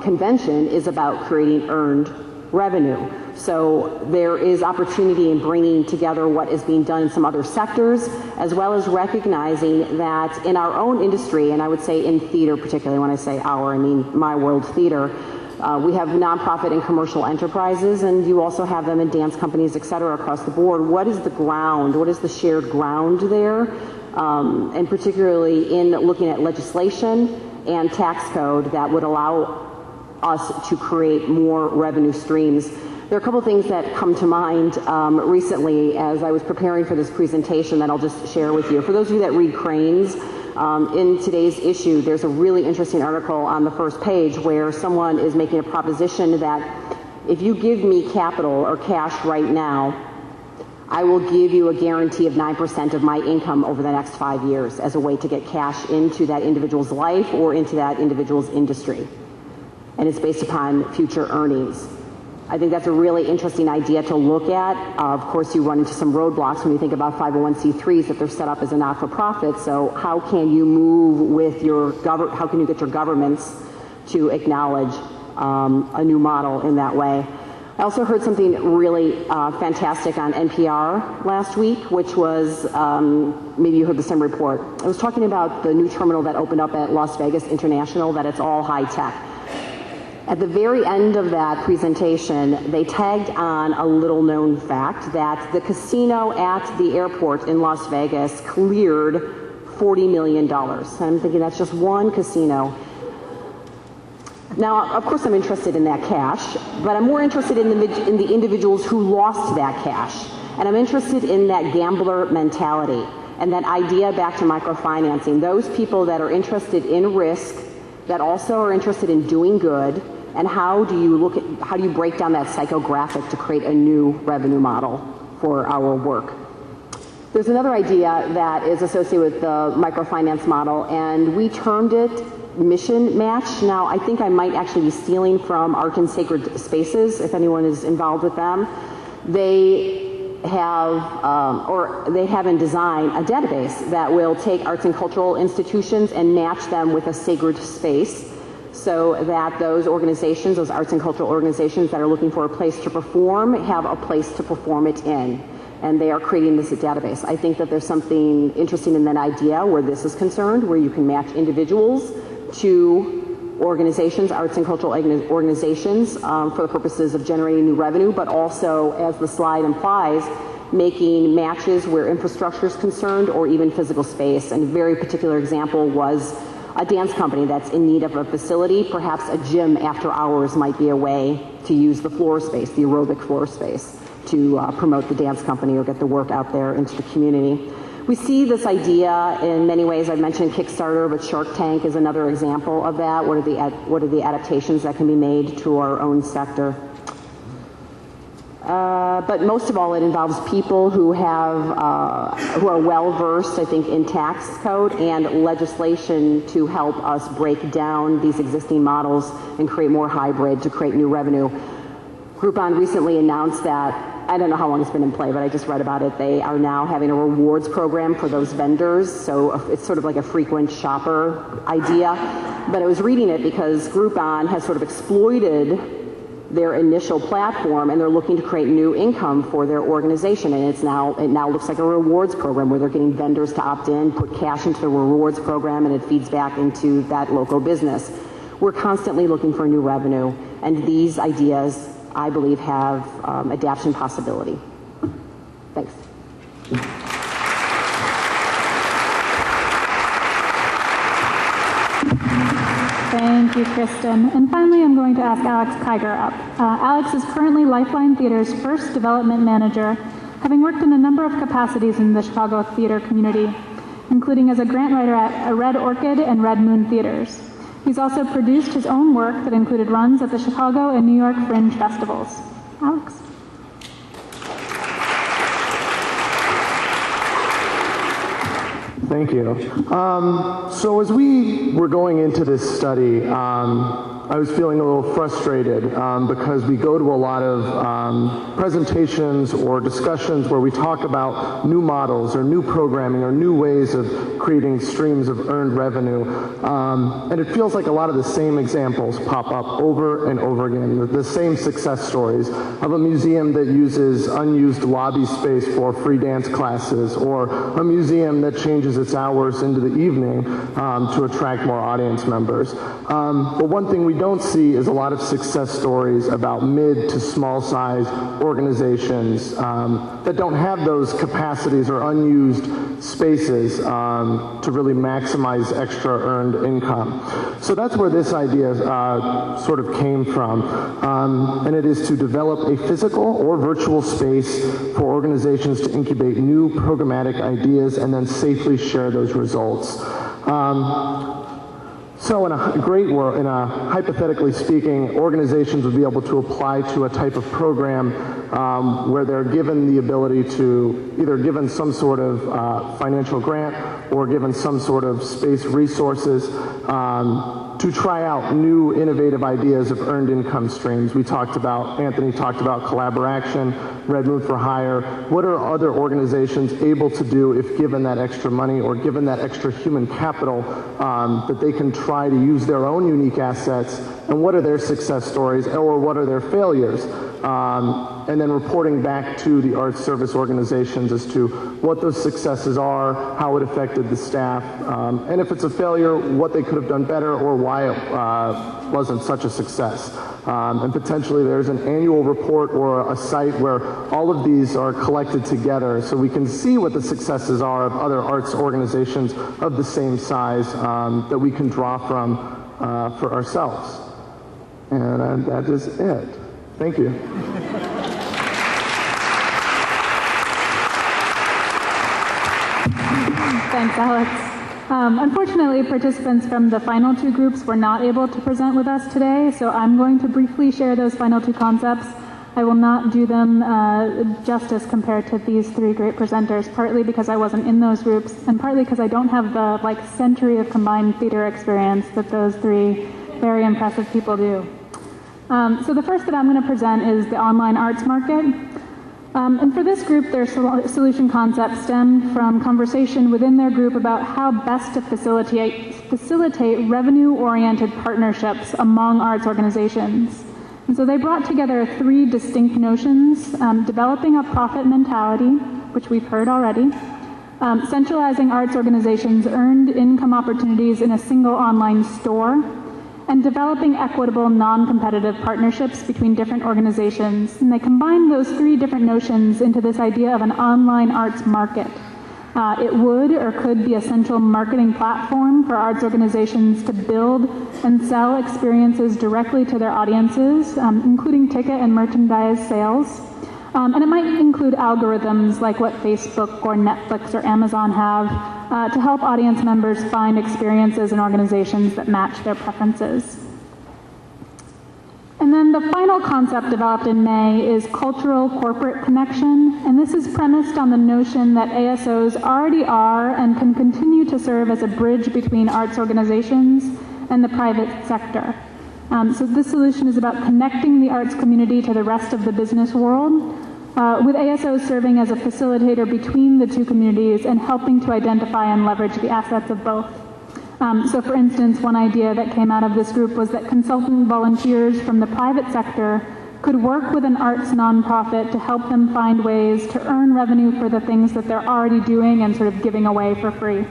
[SPEAKER 5] convention is about creating earned revenue. So there is opportunity in bringing together what is being done in some other sectors, as well as recognizing that in our own industry, and I would say in theater particularly, when I say our, I mean my world theater, we have nonprofit and commercial enterprises, and you also have them in dance companies, et cetera, across the board. What is the ground? What is the shared ground there? And particularly in looking at legislation and tax code that would allow us to create more revenue streams. There are a couple of things that come to mind recently as I was preparing for this presentation that I'll just share with you. For those of you that read Cranes, in today's issue, there's a really interesting article on the first page where someone is making a proposition that if you give me capital or cash right now, I will give you a guarantee of 9% of my income over the next 5 years as a way to get cash into that individual's life or into that individual's industry. And it's based upon future earnings. I think that's a really interesting idea to look at. Of course, you run into some roadblocks when you think about 501c3s that they're set up as a not-for-profit. So how can you move with your how can you get your governments to acknowledge a new model in that way? I also heard something really fantastic on NPR last week, which was, maybe you heard the same report. I was talking about the new terminal that opened up at Las Vegas International, that it's all high tech. At the very end of that presentation, they tagged on a little known fact that the casino at the airport in Las Vegas cleared $40 million. And I'm thinking that's just one casino. Now, of course, I'm interested in that cash, but I'm more interested in the individuals who lost that cash. And I'm interested in that gambler mentality and that idea back to microfinancing. Those people that are interested in risk, that also are interested in doing good, and how do you break down that psychographic to create a new revenue model for our work? There's another idea that is associated with the microfinance model, and we termed it mission match. Now, I think I might actually be stealing from Art and Sacred Spaces, if anyone is involved with them. They have in design a database that will take arts and cultural institutions and match them with a sacred space, so that those organizations, those arts and cultural organizations that are looking for a place to perform, have a place to perform it in. And they are creating this database. I think that there's something interesting in that idea where this is concerned, where you can match individuals to organizations, arts and cultural organizations, for the purposes of generating new revenue, but also, as the slide implies, making matches where infrastructure is concerned or even physical space. And a very particular example was a dance company that's in need of a facility. Perhaps a gym after hours might be a way to use the floor space, the aerobic floor space, to promote the dance company or get the work out there into the community. We see this idea in many ways. I've mentioned Kickstarter, but Shark Tank is another example of that. What are the adaptations that can be made to our own sector? But most of all, it involves people who are well versed, I think, in tax code and legislation to help us break down these existing models and create more hybrid to create new revenue. Groupon recently announced that, I don't know how long it's been in play, but I just read about it. They are now having a rewards program for those vendors. So it's sort of like a frequent shopper idea. But I was reading it because Groupon has sort of exploited their initial platform, and they're looking to create new income for their organization. And it now looks like a rewards program where they're getting vendors to opt in, put cash into the rewards program, and it feeds back into that local business. We're constantly looking for new revenue, and these ideas, I believe, have adaptation possibility. Thanks.
[SPEAKER 3] Thank you, Kristen. And finally, I'm going to ask Alex Kiger up. Alex is currently Lifeline Theater's first development manager, having worked in a number of capacities in the Chicago theater community, including as a grant writer at Red Orchid and Red Moon Theaters. He's also produced his own work that included runs at the Chicago and New York Fringe festivals. Alex.
[SPEAKER 6] Thank you. So as we were going into this study, I was feeling a little frustrated because we go to a lot of presentations or discussions where we talk about new models or new programming or new ways of creating streams of earned revenue. And it feels like a lot of the same examples pop up over and over again, the same success stories of a museum that uses unused lobby space for free dance classes, or a museum that changes its hours into the evening to attract more audience members. But one thing we don't see is a lot of success stories about mid to small size organizations that don't have those capacities or unused spaces to really maximize extra earned income. So that's where this idea sort of came from. And it is to develop a physical or virtual space for organizations to incubate new programmatic ideas and then safely share those results. So in a great world, hypothetically speaking, organizations would be able to apply to a type of program where they're given the ability to, either given some sort of financial grant or given some sort of space resources to try out new innovative ideas of earned income streams. Anthony talked about Collaboration, Red Moon for Hire. What are other organizations able to do if given that extra money or given that extra human capital that they can try to use their own unique assets, and what are their success stories or what are their failures? And then reporting back to the arts service organizations as to what those successes are, how it affected the staff, and if it's a failure, what they could have done better or why it wasn't such a success. And potentially there's an annual report or a site where all of these are collected together so we can see what the successes are of other arts organizations of the same size that we can draw from for ourselves. And that is it. Thank you.
[SPEAKER 3] Thanks, Alex. Unfortunately, participants from the final two groups were not able to present with us today, so I'm going to briefly share those final two concepts. I will not do them justice compared to these three great presenters, partly because I wasn't in those groups, and partly because I don't have the century of combined theater experience that those three very impressive people do. So the first that I'm going to present is the online arts market. And for this group, their solution concept stemmed from conversation within their group about how best to facilitate revenue-oriented partnerships among arts organizations. And so they brought together three distinct notions: developing a profit mentality, which we've heard already, centralizing arts organizations' earned income opportunities in a single online store, and developing equitable, non-competitive partnerships between different organizations. And they combined those three different notions into this idea of an online arts market. It would or could be a central marketing platform for arts organizations to build and sell experiences directly to their audiences, including ticket and merchandise sales. And it might include algorithms like what Facebook or Netflix or Amazon have to help audience members find experiences and organizations that match their preferences. And then the final concept developed in May is cultural corporate connection, and this is premised on the notion that ASOs already are and can continue to serve as a bridge between arts organizations and the private sector. So this solution is about connecting the arts community to the rest of the business world, with ASOs serving as a facilitator between the two communities and helping to identify and leverage the assets of both. So for instance, one idea that came out of this group was that consultant volunteers from the private sector could work with an arts nonprofit to help them find ways to earn revenue for the things that they're already doing and sort of giving away for free.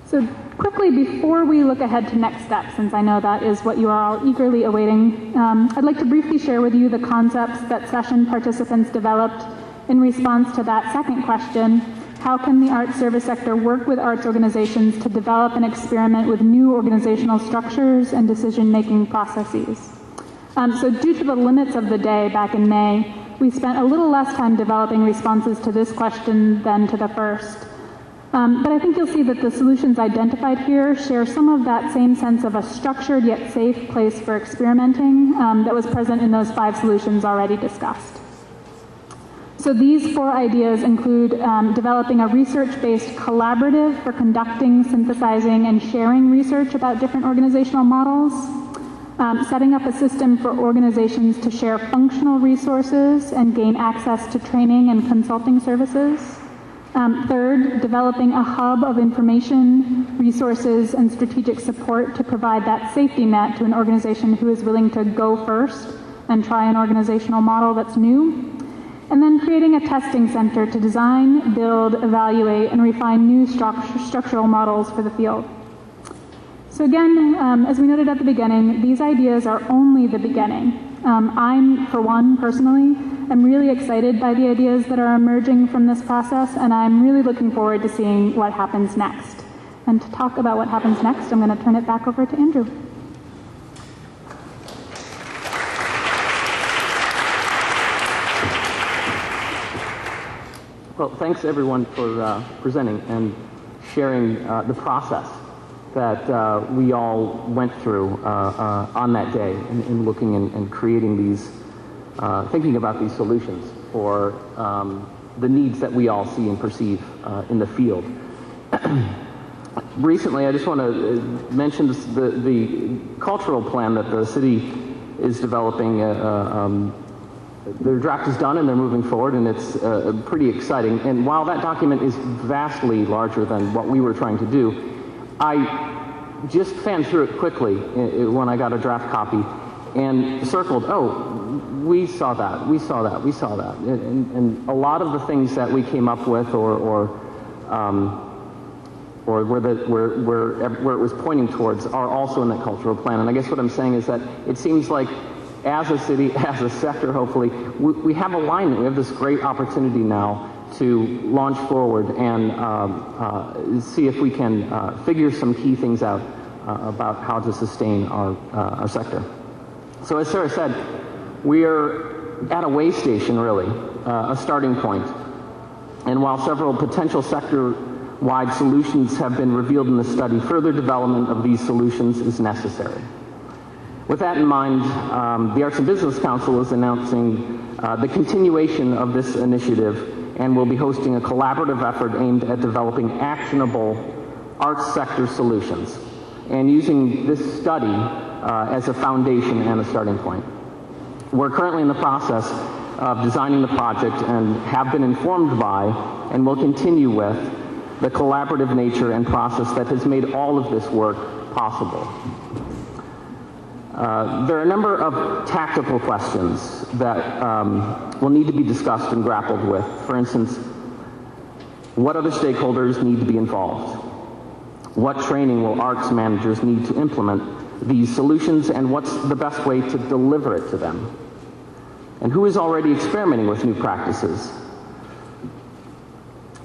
[SPEAKER 3] So quickly, before we look ahead to next steps, since I know that is what you are all eagerly awaiting, I'd like to briefly share with you the concepts that session participants developed in response to that second question: how can the arts service sector work with arts organizations to develop and experiment with new organizational structures and decision-making processes? So due to the limits of the day back in May, we spent a little less time developing responses to this question than to the first. But I think you'll see that the solutions identified here share some of that same sense of a structured yet safe place for experimenting that was present in those 5 solutions already discussed. So these 4 ideas include developing a research-based collaborative for conducting, synthesizing, and sharing research about different organizational models, setting up a system for organizations to share functional resources and gain access to training and consulting services. Third, developing a hub of information, resources, and strategic support to provide that safety net to an organization who is willing to go first and try an organizational model that's new. And then creating a testing center to design, build, evaluate, and refine new structural models for the field. So again, as we noted at the beginning, these ideas are only the beginning. I'm, for one, personally, am really excited by the ideas that are emerging from this process, and I'm really looking forward to seeing what happens next. And to talk about what happens next, I'm going to turn it back over to Andrew.
[SPEAKER 2] Well, thanks everyone for presenting and sharing the process that we all went through on that day in looking and creating these, thinking about these solutions for the needs that we all see and perceive in the field. Recently, I just want to mention the cultural plan that the city is developing. Their draft is done and they're moving forward, and it's pretty exciting. And while that document is vastly larger than what we were trying to do, I just fanned through it quickly when I got a draft copy and circled, oh, we saw that, we saw that, we saw that. And a lot of the things that we came up with or where it was pointing towards are also in that cultural plan. And I guess what I'm saying is that it seems like as a city, as a sector, hopefully, we have alignment. We have this great opportunity now to launch forward and see if we can figure some key things out about how to sustain our sector. So as Sarah said, we're at a way station, really, a starting point. And while several potential sector-wide solutions have been revealed in the study, further development of these solutions is necessary. With that in mind, the Arts and Business Council is announcing the continuation of this initiative and will be hosting a collaborative effort aimed at developing actionable arts sector solutions and using this study as a foundation and a starting point. We're currently in the process of designing the project and have been informed by and will continue with the collaborative nature and process that has made all of this work possible. There are a number of tactical questions that will need to be discussed and grappled with. For instance, what other stakeholders need to be involved? What training will arts managers need to implement these solutions, and what's the best way to deliver it to them? And who is already experimenting with new practices?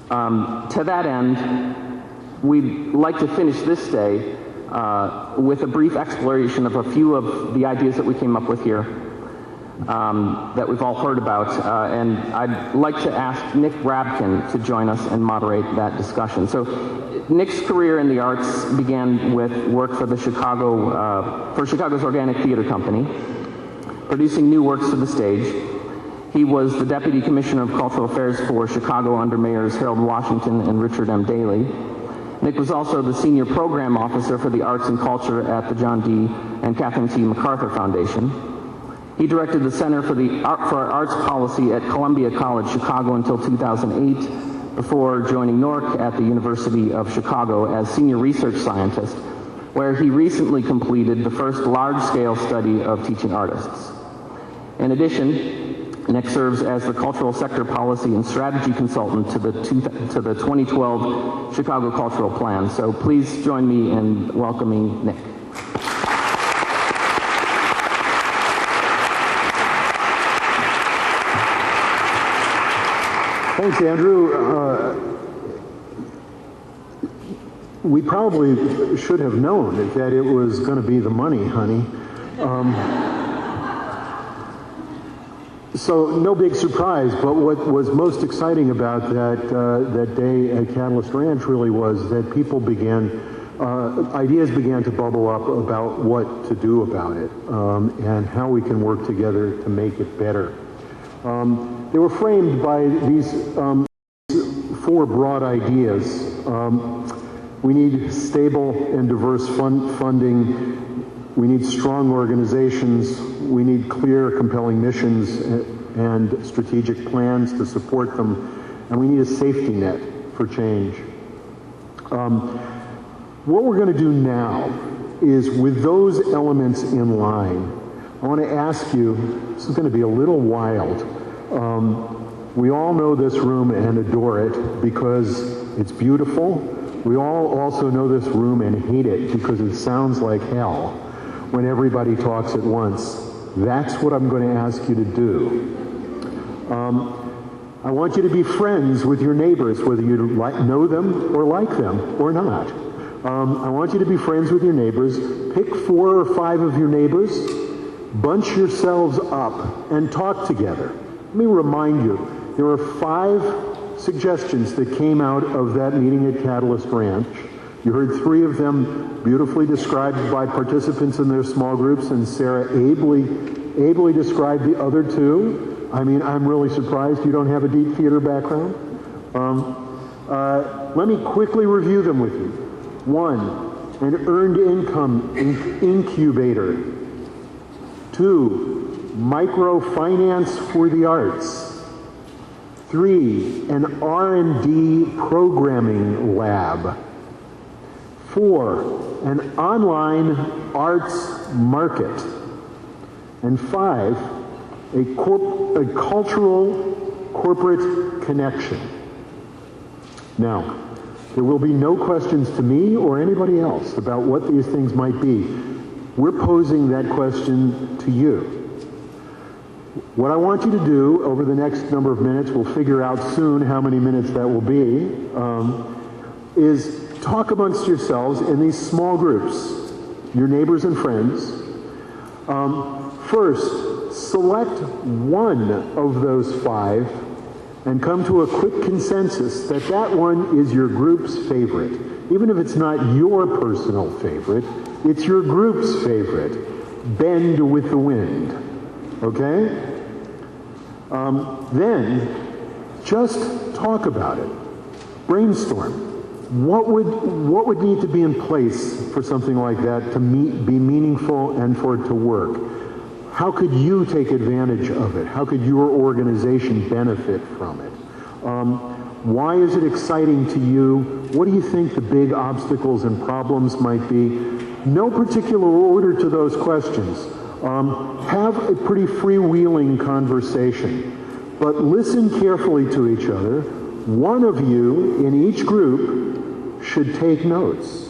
[SPEAKER 2] To that end, we'd like to finish this day with a brief exploration of a few of the ideas that we came up with here that we've all heard about. And I'd like to ask Nick Rabkin to join us and moderate that discussion. So Nick's career in the arts began with work for the Chicago's Organic Theater Company, producing new works to the stage. He was the Deputy Commissioner of Cultural Affairs for Chicago under Mayors Harold Washington and Richard M. Daley. Nick was also the Senior Program Officer for the Arts and Culture at the John D. and Catherine T. MacArthur Foundation. He directed the Center for Arts Policy at Columbia College, Chicago until 2008, before joining Newark at the University of Chicago as Senior Research Scientist, where he recently completed the first large-scale study of teaching artists. In addition, Nick serves as the Cultural Sector Policy and Strategy Consultant to the 2012 Chicago Cultural Plan. So please join me in welcoming Nick.
[SPEAKER 7] Thanks, Andrew. We probably should have known that it was going to be the money, honey. So no big surprise, but what was most exciting about that day at Catalyst Ranch really was that people ideas began to bubble up about what to do about it and how we can work together to make it better. They were framed by these four broad ideas. We need stable and diverse funding. We need strong organizations. We need clear, compelling missions and strategic plans to support them. And we need a safety net for change. What we're going to do now is, with those elements in line, I want to ask you, this is going to be a little wild. We all know this room and adore it because it's beautiful. We all also know this room and hate it because it sounds like hell when everybody talks at once. That's what I'm going to ask you to do. I want you to be friends with your neighbors, whether you know them or like them or not. I want you to be friends with your neighbors. Pick 4 or 5 of your neighbors, bunch yourselves up, and talk together. Let me remind you, there were 5 suggestions that came out of that meeting at Catalyst Ranch. You heard 3 of them beautifully described by participants in their small groups, and Sarah ably described the other 2. I mean, I'm really surprised you don't have a deep theater background. Let me quickly review them with you. 1, an earned income incubator. 2, microfinance for the arts. 3, an R&D programming lab. 4, an online arts market. And 5, a cultural corporate connection. Now, there will be no questions to me or anybody else about what these things might be. We're posing that question to you. What I want you to do over the next number of minutes, we'll figure out soon how many minutes that will be, is talk amongst yourselves in these small groups, your neighbors and friends. First, select one of those 5 and come to a quick consensus that that one is your group's favorite. Even if it's not your personal favorite, it's your group's favorite. Bend with the wind. Okay? Then, just talk about it. Brainstorm. What would need to be in place for something like that to be meaningful and for it to work? How could you take advantage of it? How could your organization benefit from it? Why is it exciting to you? What do you think the big obstacles and problems might be? No particular order to those questions. Have a pretty freewheeling conversation, but listen carefully to each other. One of you in each group should take notes,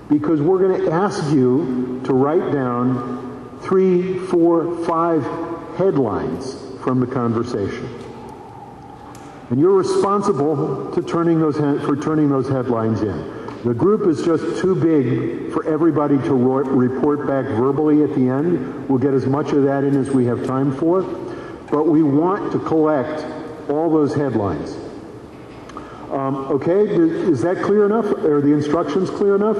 [SPEAKER 7] because we're going to ask you to write down 3, 4, 5 headlines from the conversation. And you're responsible for turning those headlines in. The group is just too big for everybody to report back verbally at the end. We'll get as much of that in as we have time for, but we want to collect all those headlines. Okay, is that clear enough? Are the instructions clear enough?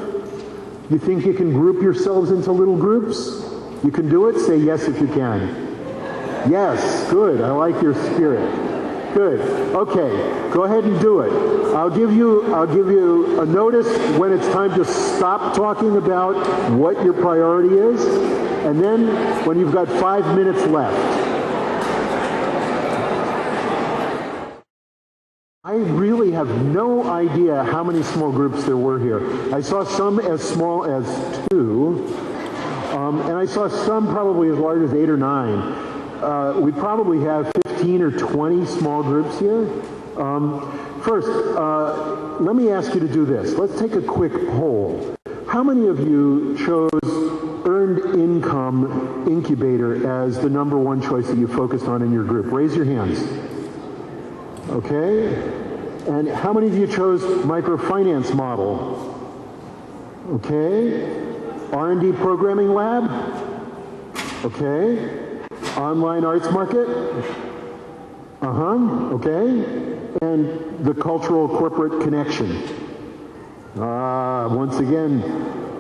[SPEAKER 7] You think you can group yourselves into little groups? You can do it? Say yes if you can. Yes, good. I like your spirit. Good. Okay, go ahead and do it. I'll give you a notice when it's time to stop talking about what your priority is, and then when you've got 5 minutes left. I really have no idea how many small groups there were here. I saw some as small as 2, and I saw some probably as large as 8 or 9. We probably have 15 or 20 small groups here. First, let me ask you to do this. Let's take a quick poll. How many of you chose Earned Income Incubator as the number 1 choice that you focused on in your group? Raise your hands. Okay. And how many of you chose Microfinance Model? Okay. R&D Programming Lab? Okay. Online Arts Market? Okay. And the Cultural Corporate Connection? Once again,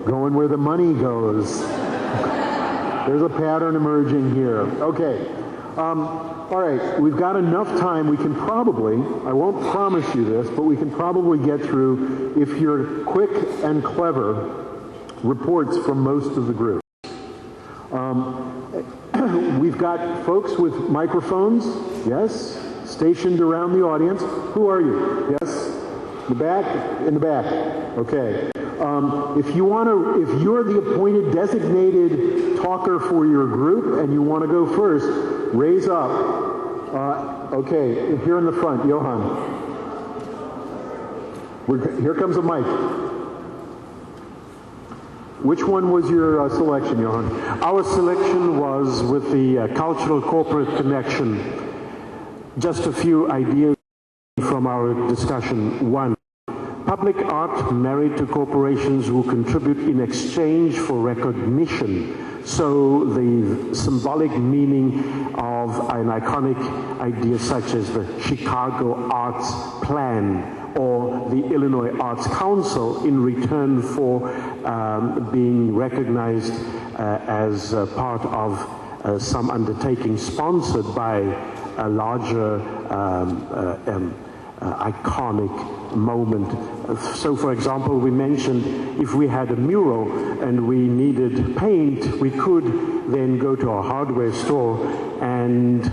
[SPEAKER 7] going where the money goes. There's a pattern emerging here. Okay. All right, we've got enough time. We can probably, I won't promise you this, but we can probably get through, if you're quick and clever, reports from most of the group. We've got folks with microphones, yes, stationed around the audience. Who are you? Yes? In the back? In the back. Okay. If you're the appointed designated talker for your group and you want to go first, raise up. Okay, here in the front, Johan. Here comes a mic. Which one was your selection, Johan?
[SPEAKER 8] Our selection was with the Cultural Corporate Connection. Just a few ideas from our discussion. One, public art married to corporations who contribute in exchange for recognition. So the symbolic meaning of an iconic idea such as the Chicago Arts Plan or the Illinois Arts Council in return for being recognized as part of some undertaking sponsored by a larger iconic moment. So for example, we mentioned if we had a mural and we needed paint, we could then go to a hardware store and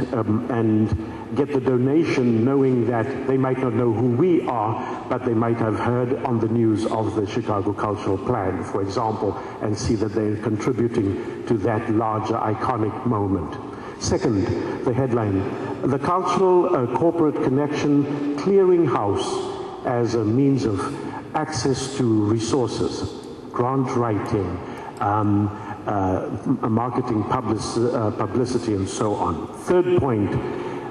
[SPEAKER 8] get the donation, knowing that they might not know who we are, but they might have heard on the news of the Chicago Cultural Plan, for example, and see that they're contributing to that larger iconic moment. Second, the headline, the Cultural Corporate Connection Clearinghouse as a means of access to resources, grant writing, marketing, publicity, and so on. Third point,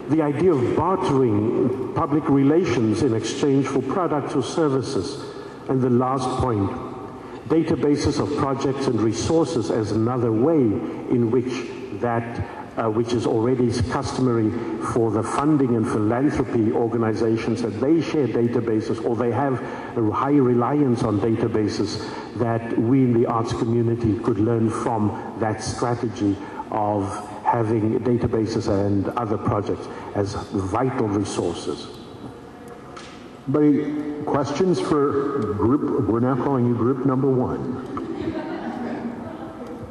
[SPEAKER 8] the idea of bartering public relations in exchange for products or services. And the last point, databases of projects and resources as another way in which which is already customary for the funding and philanthropy organizations, that they share databases or they have a high reliance on databases, that we in the arts community could learn from that strategy of having databases and other projects as vital resources.
[SPEAKER 7] Anybody, questions for group, we're now calling you group number one.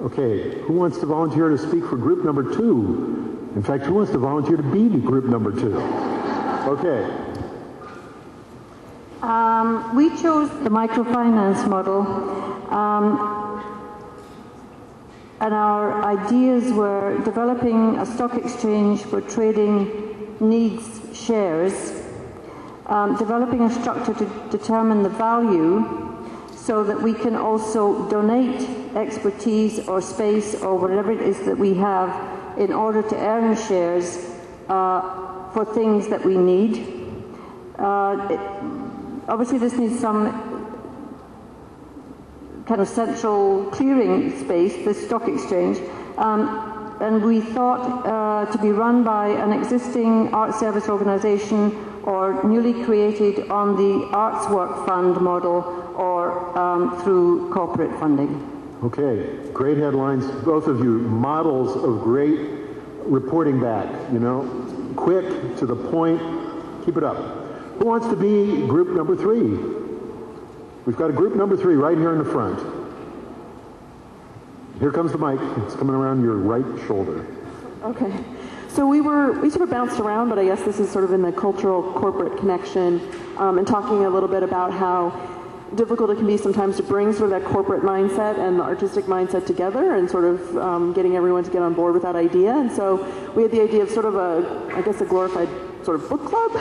[SPEAKER 7] Okay, who wants to volunteer to speak for group number two? In fact, who wants to volunteer to be group number two? Okay.
[SPEAKER 9] We chose the microfinance model, and our ideas were developing a stock exchange for trading needs shares, developing a structure to determine the value so that we can also donate expertise or space or whatever it is that we have in order to earn shares for things that we need. Obviously this needs some kind of central clearing space, the stock exchange, and we thought to be run by an existing art service organization or newly created on the Arts Work Fund model or through corporate funding.
[SPEAKER 7] Okay, great headlines, both of you, models of great reporting back, you know, quick, to the point, keep it up. Who wants to be group number three? We've got a group number three right here in the front. Here comes the mic, it's coming around your right shoulder.
[SPEAKER 10] Okay, so we sort of bounced around, but I guess this is sort of in the cultural corporate connection, and talking a little bit about how difficult it can be sometimes to bring sort of that corporate mindset and the artistic mindset together, and sort of getting everyone to get on board with that idea. And so we had the idea of sort of a glorified sort of book club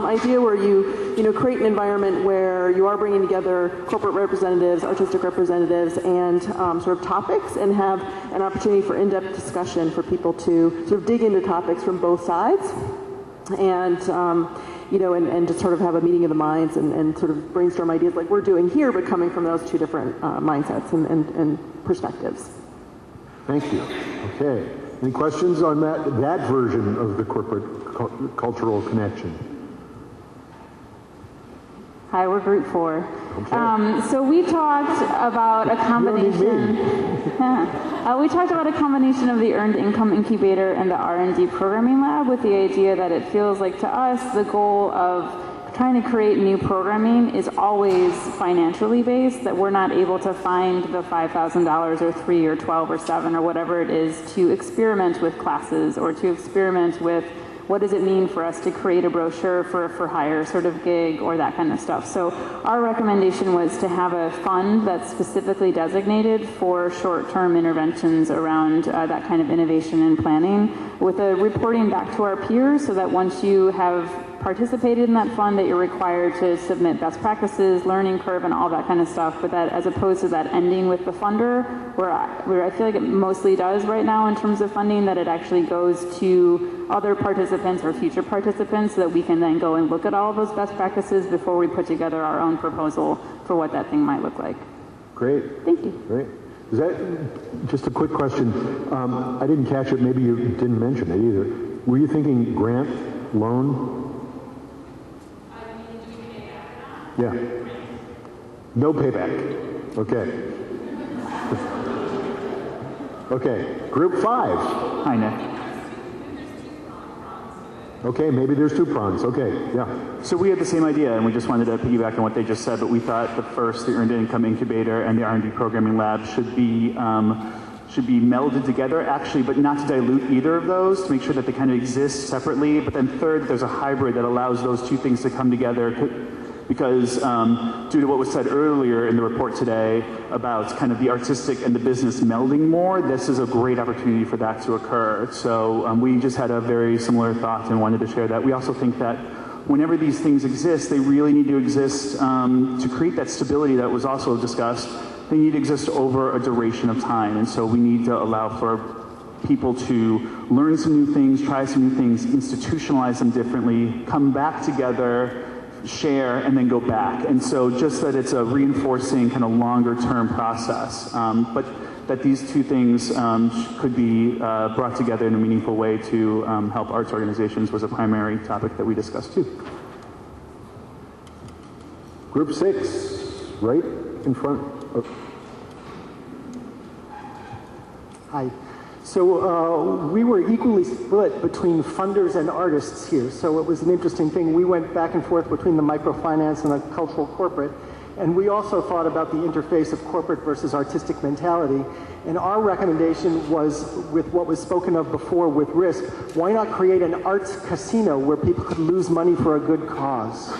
[SPEAKER 10] idea, where you create an environment where you are bringing together corporate representatives, artistic representatives, and sort of topics, and have an opportunity for in-depth discussion for people to sort of dig into topics from both sides, and and to sort of have a meeting of the minds and sort of brainstorm ideas like we're doing here, but coming from those two different mindsets and perspectives.
[SPEAKER 7] Thank you. Okay. Any questions on that version of the corporate cultural connection?
[SPEAKER 3] Hi, we're group 4. So we talked about a combination. We talked about a combination of the Earned Income Incubator and the R&D Programming Lab, with the idea that it feels like to us the goal of trying to create new programming is always financially based, that we're not able to find the $5,000 or 3 or 12 or 7 or whatever it is to experiment with classes, or to experiment with what does it mean for us to create a brochure for hire sort of gig or that kind of stuff. So our recommendation was to have a fund that's specifically designated for short-term interventions around that kind of innovation and planning, with a reporting back to our peers, so that once you have participated in that fund, that you're required to submit best practices, learning curve, and all that kind of stuff, but that as opposed to that ending with the funder, where I feel like it mostly does right now in terms of funding, that it actually goes to other participants or future participants, so that we can then go and look at all of those best practices before we put together our own proposal for what that thing might look like.
[SPEAKER 7] Great.
[SPEAKER 3] Thank you.
[SPEAKER 7] Great. Is that just a quick question? I didn't catch it. Maybe you didn't mention it either. Were you thinking grant, loan? Yeah. No payback. Okay. Okay. Group 5.
[SPEAKER 11] Hi, Nick.
[SPEAKER 7] Okay, maybe there's 2 prongs. Okay, yeah.
[SPEAKER 11] So we had the same idea, and we just wanted to piggyback on what they just said, but we thought the Earned Income Incubator and the R&D Programming Lab should be melded together, actually, but not to dilute either of those, to make sure that they kind of exist separately. But then third, there's a hybrid that allows those 2 things to come together, because due to what was said earlier in the report today about kind of the artistic and the business melding more, this is a great opportunity for that to occur. So we just had a very similar thought and wanted to share that. We also think that whenever these things exist, they really need to exist to create that stability that was also discussed. They need to exist over a duration of time, and so we need to allow for people to learn some new things, try some new things, institutionalize them differently, come back together, share, and then go back. And so just that it's a reinforcing kind of longer term process, but that these 2 things could be brought together in a meaningful way to help arts organizations was a primary topic that we discussed too.
[SPEAKER 7] Group 6, right in front. Oh.
[SPEAKER 12] Hi. So we were equally split between funders and artists here, so it was an interesting thing. We went back and forth between the microfinance and the cultural corporate, and we also thought about the interface of corporate versus artistic mentality. And our recommendation was, with what was spoken of before with risk, why not create an arts casino where people could lose money for a good cause?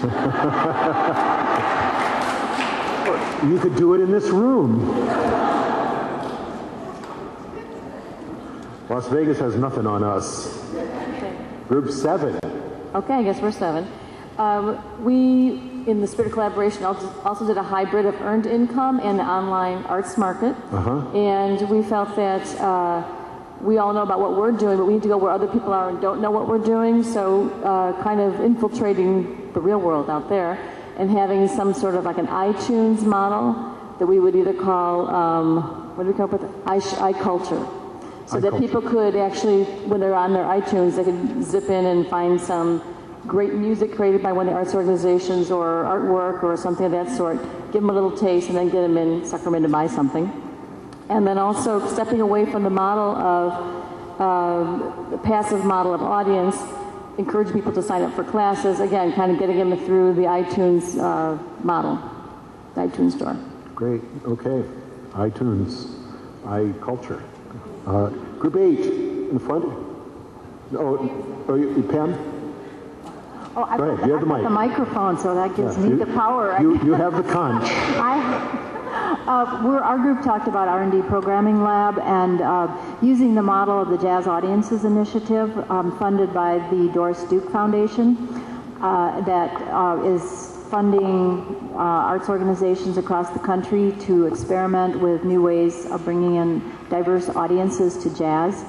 [SPEAKER 7] You could do it in this room. Las Vegas has nothing on us.
[SPEAKER 10] Okay.
[SPEAKER 7] Group 7.
[SPEAKER 5] Okay, I guess we're 7. We, in the spirit of collaboration, also did a hybrid of earned income and the online arts market. And we felt that we all know about what we're doing, but we need to go where other people are and don't know what we're doing. So kind of infiltrating the real world out there and having some sort of like an iTunes model that we would either call, what do we come up with? iCulture. So that people could actually, when they're on their iTunes, they could zip in and find some great music created by one of the arts organizations or artwork or something of that sort, give them a little taste, and then get them in, sucker them in to buy something. And then also stepping away from the model of the passive model of audience, encourage people to sign up for classes, again, kind of getting them through the iTunes model, the iTunes store.
[SPEAKER 7] Great, okay. iTunes, iCulture. Group 8 in front. Pam?
[SPEAKER 9] Oh, I
[SPEAKER 7] Go ahead. You have the mic.
[SPEAKER 9] the microphone, so that gives me the power.
[SPEAKER 7] You have the conch.
[SPEAKER 9] Our group talked about R&D Programming Lab and using the model of the Jazz Audiences Initiative funded by the Doris Duke Foundation that is funding arts organizations across the country to experiment with new ways of bringing in diverse audiences to jazz.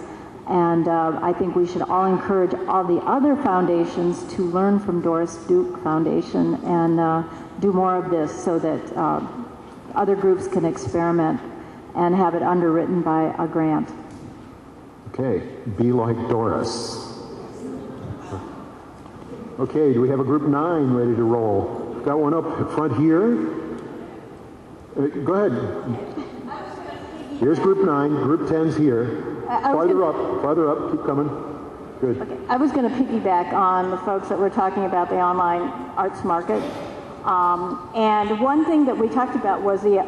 [SPEAKER 9] And I think we should all encourage all the other foundations to learn from Doris Duke Foundation and do more of this so that other groups can experiment and have it underwritten by a grant.
[SPEAKER 7] Okay, be like Doris. Okay, do we have a group 9 ready to roll? got one up front here. Go ahead. Here's group 9, group 10's here. Farther up, keep coming. Good.
[SPEAKER 1] Okay. I was going to piggyback on the folks that were talking about the online arts market. And one thing that we talked about was the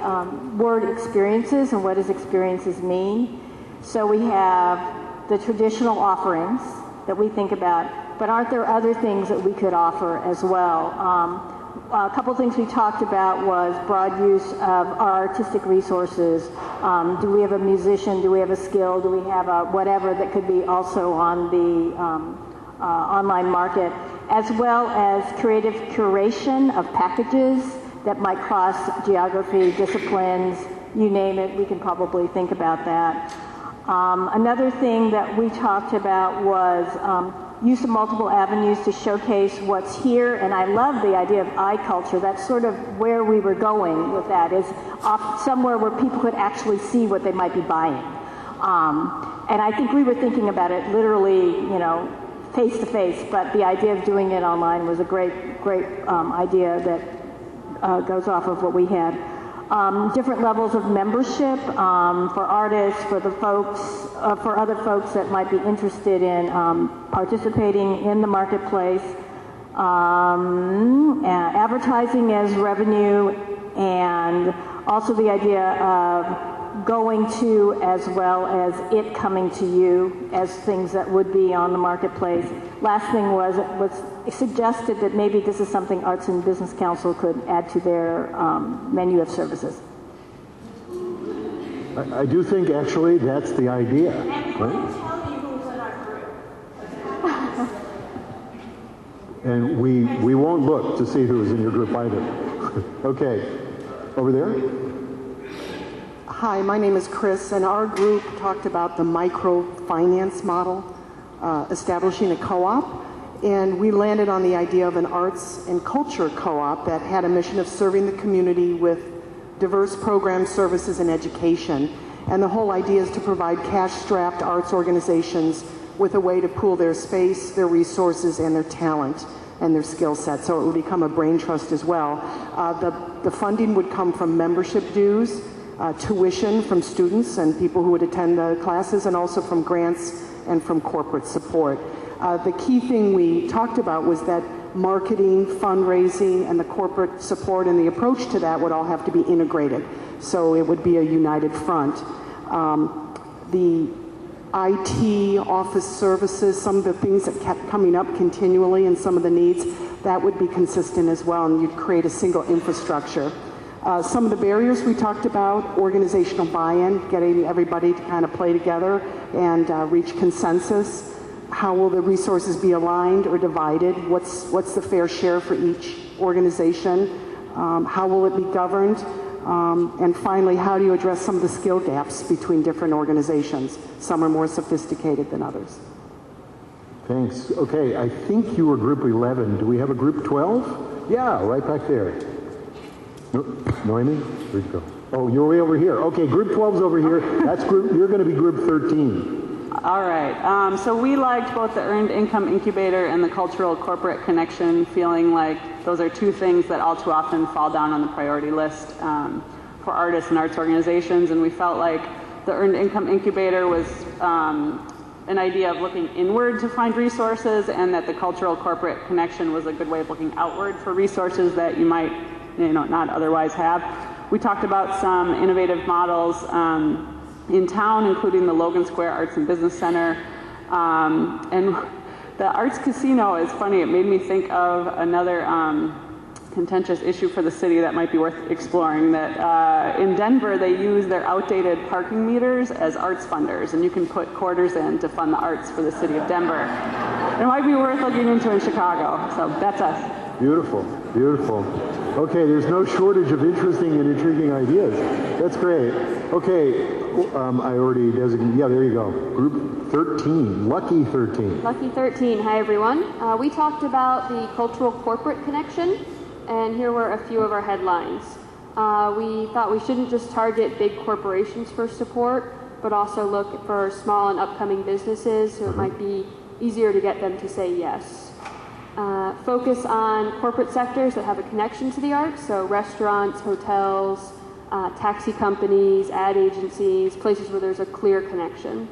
[SPEAKER 1] word experiences and what does experiences mean. So we have the traditional offerings that we think about, but aren't there other things that we could offer as well? A couple things we talked about was broad use of our artistic resources. Do we have a musician? Do we have a skill? Do we have a whatever that could be also on the online market? As well as creative curation of packages that might cross geography, disciplines, you name it, we can probably think about that. Another thing that we talked about was use of multiple avenues to showcase what's here, and I love the idea of eye culture. That's sort of where we were going with that, is off somewhere where people could actually see what they might be buying. And I think we were thinking about it literally, face to face, but the idea of doing it online was a great idea that goes off of what we had. Different levels of membership for artists, for the folks, for other folks that might be interested in participating in the marketplace. Advertising as revenue, and also the idea of going to as well as it coming to you as things that would be on the marketplace. Last thing was it was suggested that maybe this is something Arts and Business Council could add to their menu of services.
[SPEAKER 7] I do think actually that's the idea. Right? And we won't look to see who's in your group either. Okay, over there.
[SPEAKER 13] Hi, my name is Chris, and our group talked about the microfinance model, establishing a co-op, and we landed on the idea of an arts and culture co-op that had a mission of serving the community with diverse programs, services, and education. And the whole idea is to provide cash-strapped arts organizations with a way to pool their space, their resources, and their talent and their skill set. So it would become a brain trust as well. The funding would come from membership dues, tuition from students and people who would attend the classes, and also from grants and from corporate support. The key thing we talked about was that marketing, fundraising, and the corporate support and the approach to that would all have to be integrated. So it would be a united front. The IT, office services, some of the things that kept coming up continually and some of the needs, that would be consistent as well, and you'd create a single infrastructure. Some of the barriers we talked about, organizational buy-in, getting everybody to kind of play together and reach consensus. How will the resources be aligned or divided? What's the fair share for each organization? How will it be governed? And finally, how do you address some of the skill gaps between different organizations? Some are more sophisticated than others.
[SPEAKER 7] Thanks. Okay, I think you were group 11. Do we have a group 12? Yeah, right back there. Noemi? Where'd you go? Oh, you're way over here. Okay, group 12's over here. That's group. You're going to be group 13.
[SPEAKER 14] All right. So we liked both the Earned Income Incubator and the Cultural Corporate Connection, feeling like those are two things that all too often fall down on the priority list for artists and arts organizations. And we felt like the Earned Income Incubator was an idea of looking inward to find resources, and that the Cultural Corporate Connection was a good way of looking outward for resources that you might not otherwise have. We talked about some innovative models in town, including the Logan Square Arts and Business Center. And the Arts Casino is funny. It made me think of another contentious issue for the city that might be worth exploring, that in Denver they use their outdated parking meters as arts funders, and you can put quarters in to fund the arts for the city of Denver. It might be worth looking into in Chicago, so that's us.
[SPEAKER 7] Beautiful, beautiful. Okay, there's no shortage of interesting and intriguing ideas. That's great. Okay, I already designated, yeah, there you go. Group 13, Lucky 13.
[SPEAKER 15] Lucky 13, hi everyone. We talked about the Cultural Corporate Connection, and here were a few of our headlines. We thought we shouldn't just target big corporations for support, but also look for small and upcoming businesses, so it might be easier to get them to say yes. Focus on corporate sectors that have a connection to the arts, so restaurants, hotels, taxi companies, ad agencies, places where there's a clear connection.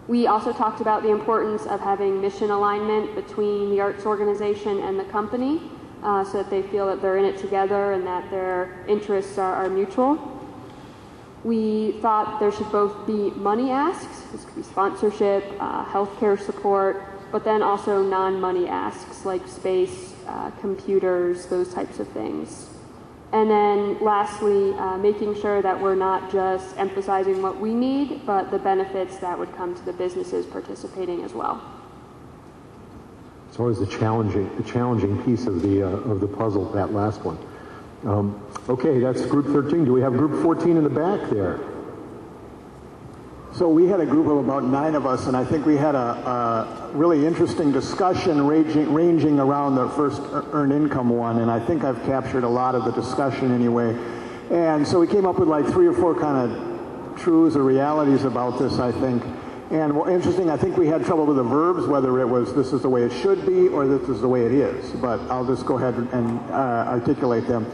[SPEAKER 15] We also talked about the importance of having mission alignment between the arts organization and the company, so that they feel that they're in it together and that their interests are mutual. We thought there should both be money asks, this could be sponsorship, healthcare support, but then also non-money asks like space, computers, those types of things. And then lastly, making sure that we're not just emphasizing what we need, but the benefits that would come to the businesses participating as well.
[SPEAKER 7] It's always the challenging piece of the puzzle, that last one. Okay, that's group 13. Do we have group 14 in the back there?
[SPEAKER 16] So we had a group of about 9 of us, and I think we had a really interesting discussion ranging around the first earned income one, and I think I've captured a lot of the discussion anyway. And so we came up with like 3 or 4 kind of truths or realities about this, I think. And interesting, I think we had trouble with the verbs, whether it was this is the way it should be or this is the way it is, but I'll just go ahead and articulate them.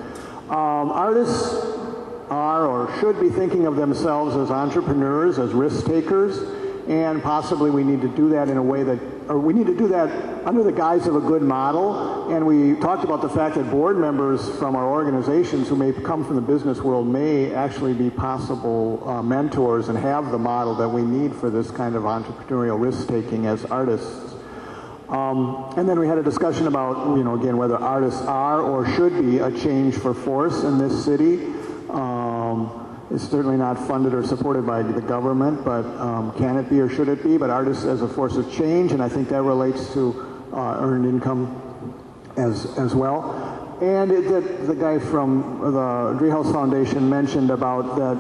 [SPEAKER 16] Artists are or should be thinking of themselves as entrepreneurs, as risk takers, and possibly we need to do that in a way that, or we need to do that under the guise of a good model. And we talked about the fact that board members from our organizations who may come from the business world may actually be possible mentors and have the model that we need for this kind of entrepreneurial risk taking as artists. And then we had a discussion about, again, whether artists are or should be a change for force in this city. It's certainly not funded or supported by the government, but can it be or should it be? But artists as a force of change, and I think that relates to earned income as well. And the guy from the Driehaus Foundation mentioned about that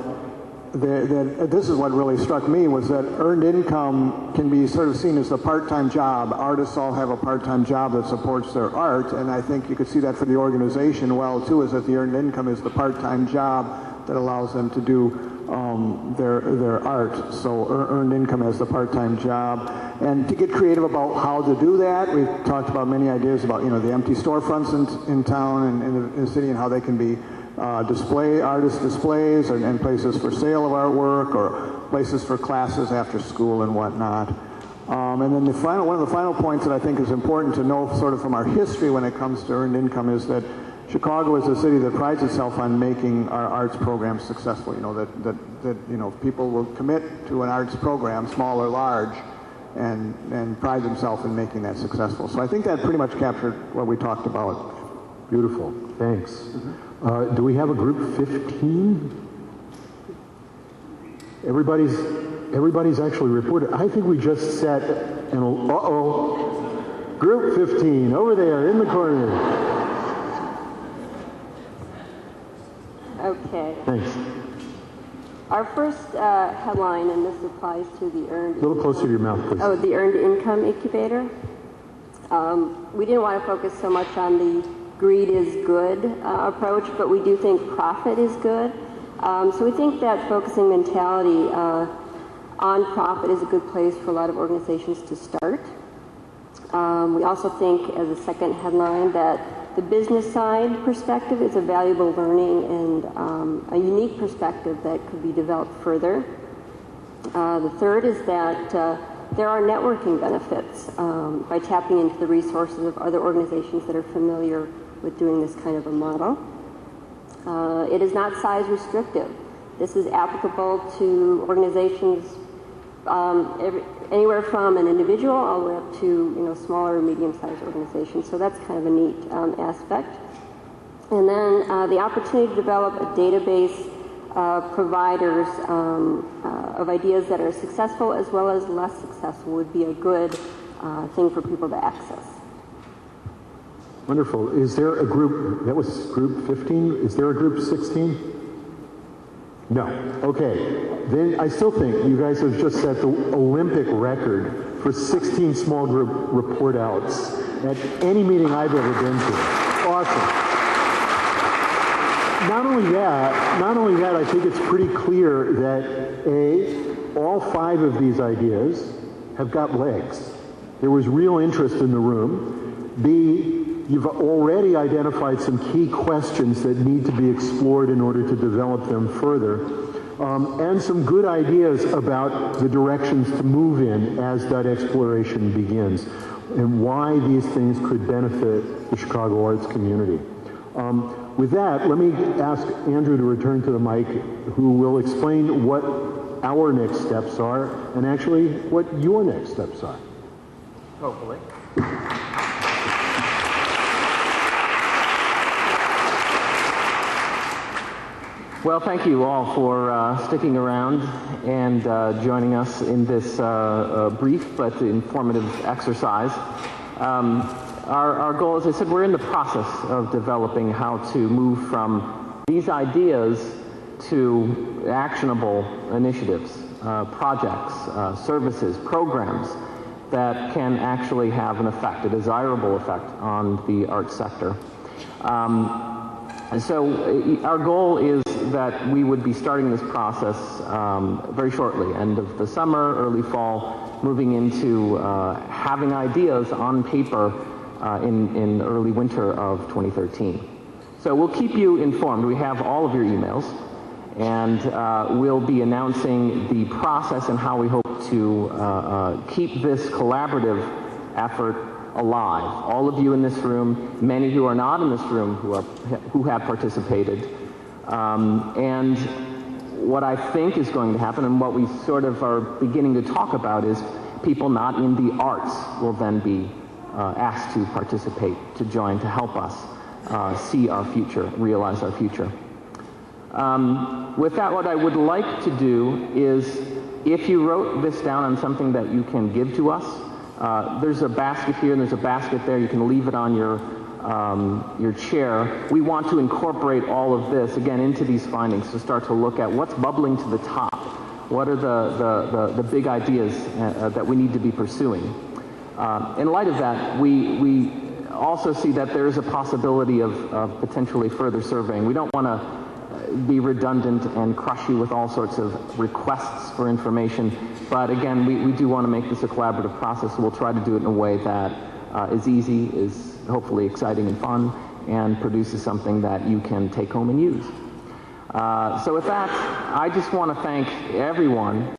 [SPEAKER 16] this is what really struck me, was that earned income can be sort of seen as a part-time job. Artists all have a part-time job that supports their art, and I think you could see that for the organization well too, is that the earned income is the part-time job that allows them to do their art. So earned income as the part-time job. And to get creative about how to do that, we've talked about many ideas about the empty storefronts in town and in the city, and how they can be artist displays and places for sale of artwork, or places for classes after school and whatnot. And then one of the final points that I think is important to know sort of from our history when it comes to earned income is that Chicago is a city that prides itself on making our arts programs successful. That people will commit to an arts program, small or large, and pride themselves in making that successful. So I think that pretty much captured what we talked about.
[SPEAKER 7] Beautiful, thanks. Do we have a group 15? Everybody's actually reported. I think we just set an, group 15 over there in the corner.
[SPEAKER 17] Okay.
[SPEAKER 7] Thanks.
[SPEAKER 17] Our first headline, and this applies to the earned...
[SPEAKER 7] A little closer to your mouth, please.
[SPEAKER 17] Oh, the Earned Income Incubator. We didn't want to focus so much on the greed is good approach, but we do think profit is good. So we think that focusing mentality on profit is a good place for a lot of organizations to start. We also think, as a second headline, that the business side perspective is a valuable learning and a unique perspective that could be developed further. The third is that there are networking benefits by tapping into the resources of other organizations that are familiar with doing this kind of a model. It is not size restrictive. This is applicable to organizations anywhere from an individual all the way up to smaller or medium-sized organizations. So that's kind of a neat aspect. And then the opportunity to develop a database of providers of ideas that are successful as well as less successful would be a good thing for people to access.
[SPEAKER 7] Wonderful. Is there a group, that was group 15, is there a group 16? No. Okay. Then I still think you guys have just set the Olympic record for 16 small group report outs at any meeting I've ever been to. Awesome. Not only that, I think it's pretty clear that all 5 of these ideas have got legs. There was real interest in the room. B, you've already identified some key questions that need to be explored in order to develop them further, and some good ideas about the directions to move in as that exploration begins, and why these things could benefit the Chicago arts community. With that, let me ask Andrew to return to the mic, who will explain what our next steps are, and actually what your next steps are.
[SPEAKER 2] Hopefully. Well, thank you all for sticking around and joining us in this brief but informative exercise. Our goal, as I said, we're in the process of developing how to move from these ideas to actionable initiatives, projects, services, programs that can actually have an effect, a desirable effect on the arts sector. And so our goal is that we would be starting this process very shortly, end of the summer, early fall, moving into having ideas on paper in early winter of 2013. So we'll keep you informed. We have all of your emails, and we'll be announcing the process and how we hope to keep this collaborative effort alive. All of you in this room, many who are not in this room who have participated. And what I think is going to happen, and what we sort of are beginning to talk about, is people not in the arts will then be asked to participate, to join, to help us see our future, realize our future. With that, what I would like to do is, if you wrote this down on something that you can give to us, there's a basket here and there's a basket there. You can leave it on your chair. We want to incorporate all of this, again, into these findings, to start to look at what's bubbling to the top. What are the big ideas that we need to be pursuing? In light of that, we also see that there is a possibility of potentially further surveying. We don't want to be redundant and crush you with all sorts of requests for information, but again, we do want to make this a collaborative process, so we'll try to do it in a way that is easy, is hopefully exciting and fun, and produces something that you can take home and use. So with that, I just want to thank everyone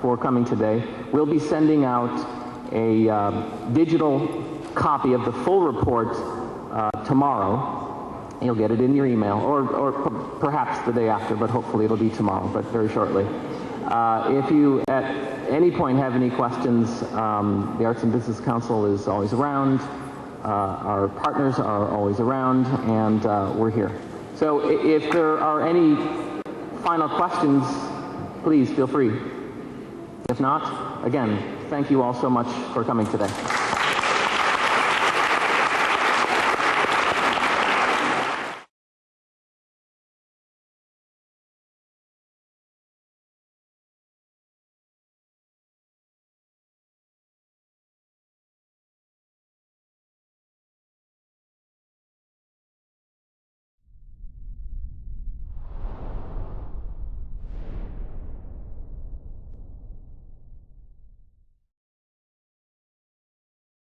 [SPEAKER 2] for coming today. We'll be sending out a digital copy of the full report tomorrow. You'll get it in your email, or perhaps the day after, but hopefully it'll be tomorrow, but very shortly. If you at any point have any questions, the Arts and Business Council is always around. Our partners are always around, and we're here. So if there are any final questions, please feel free. If not, again, thank you all so much for coming today.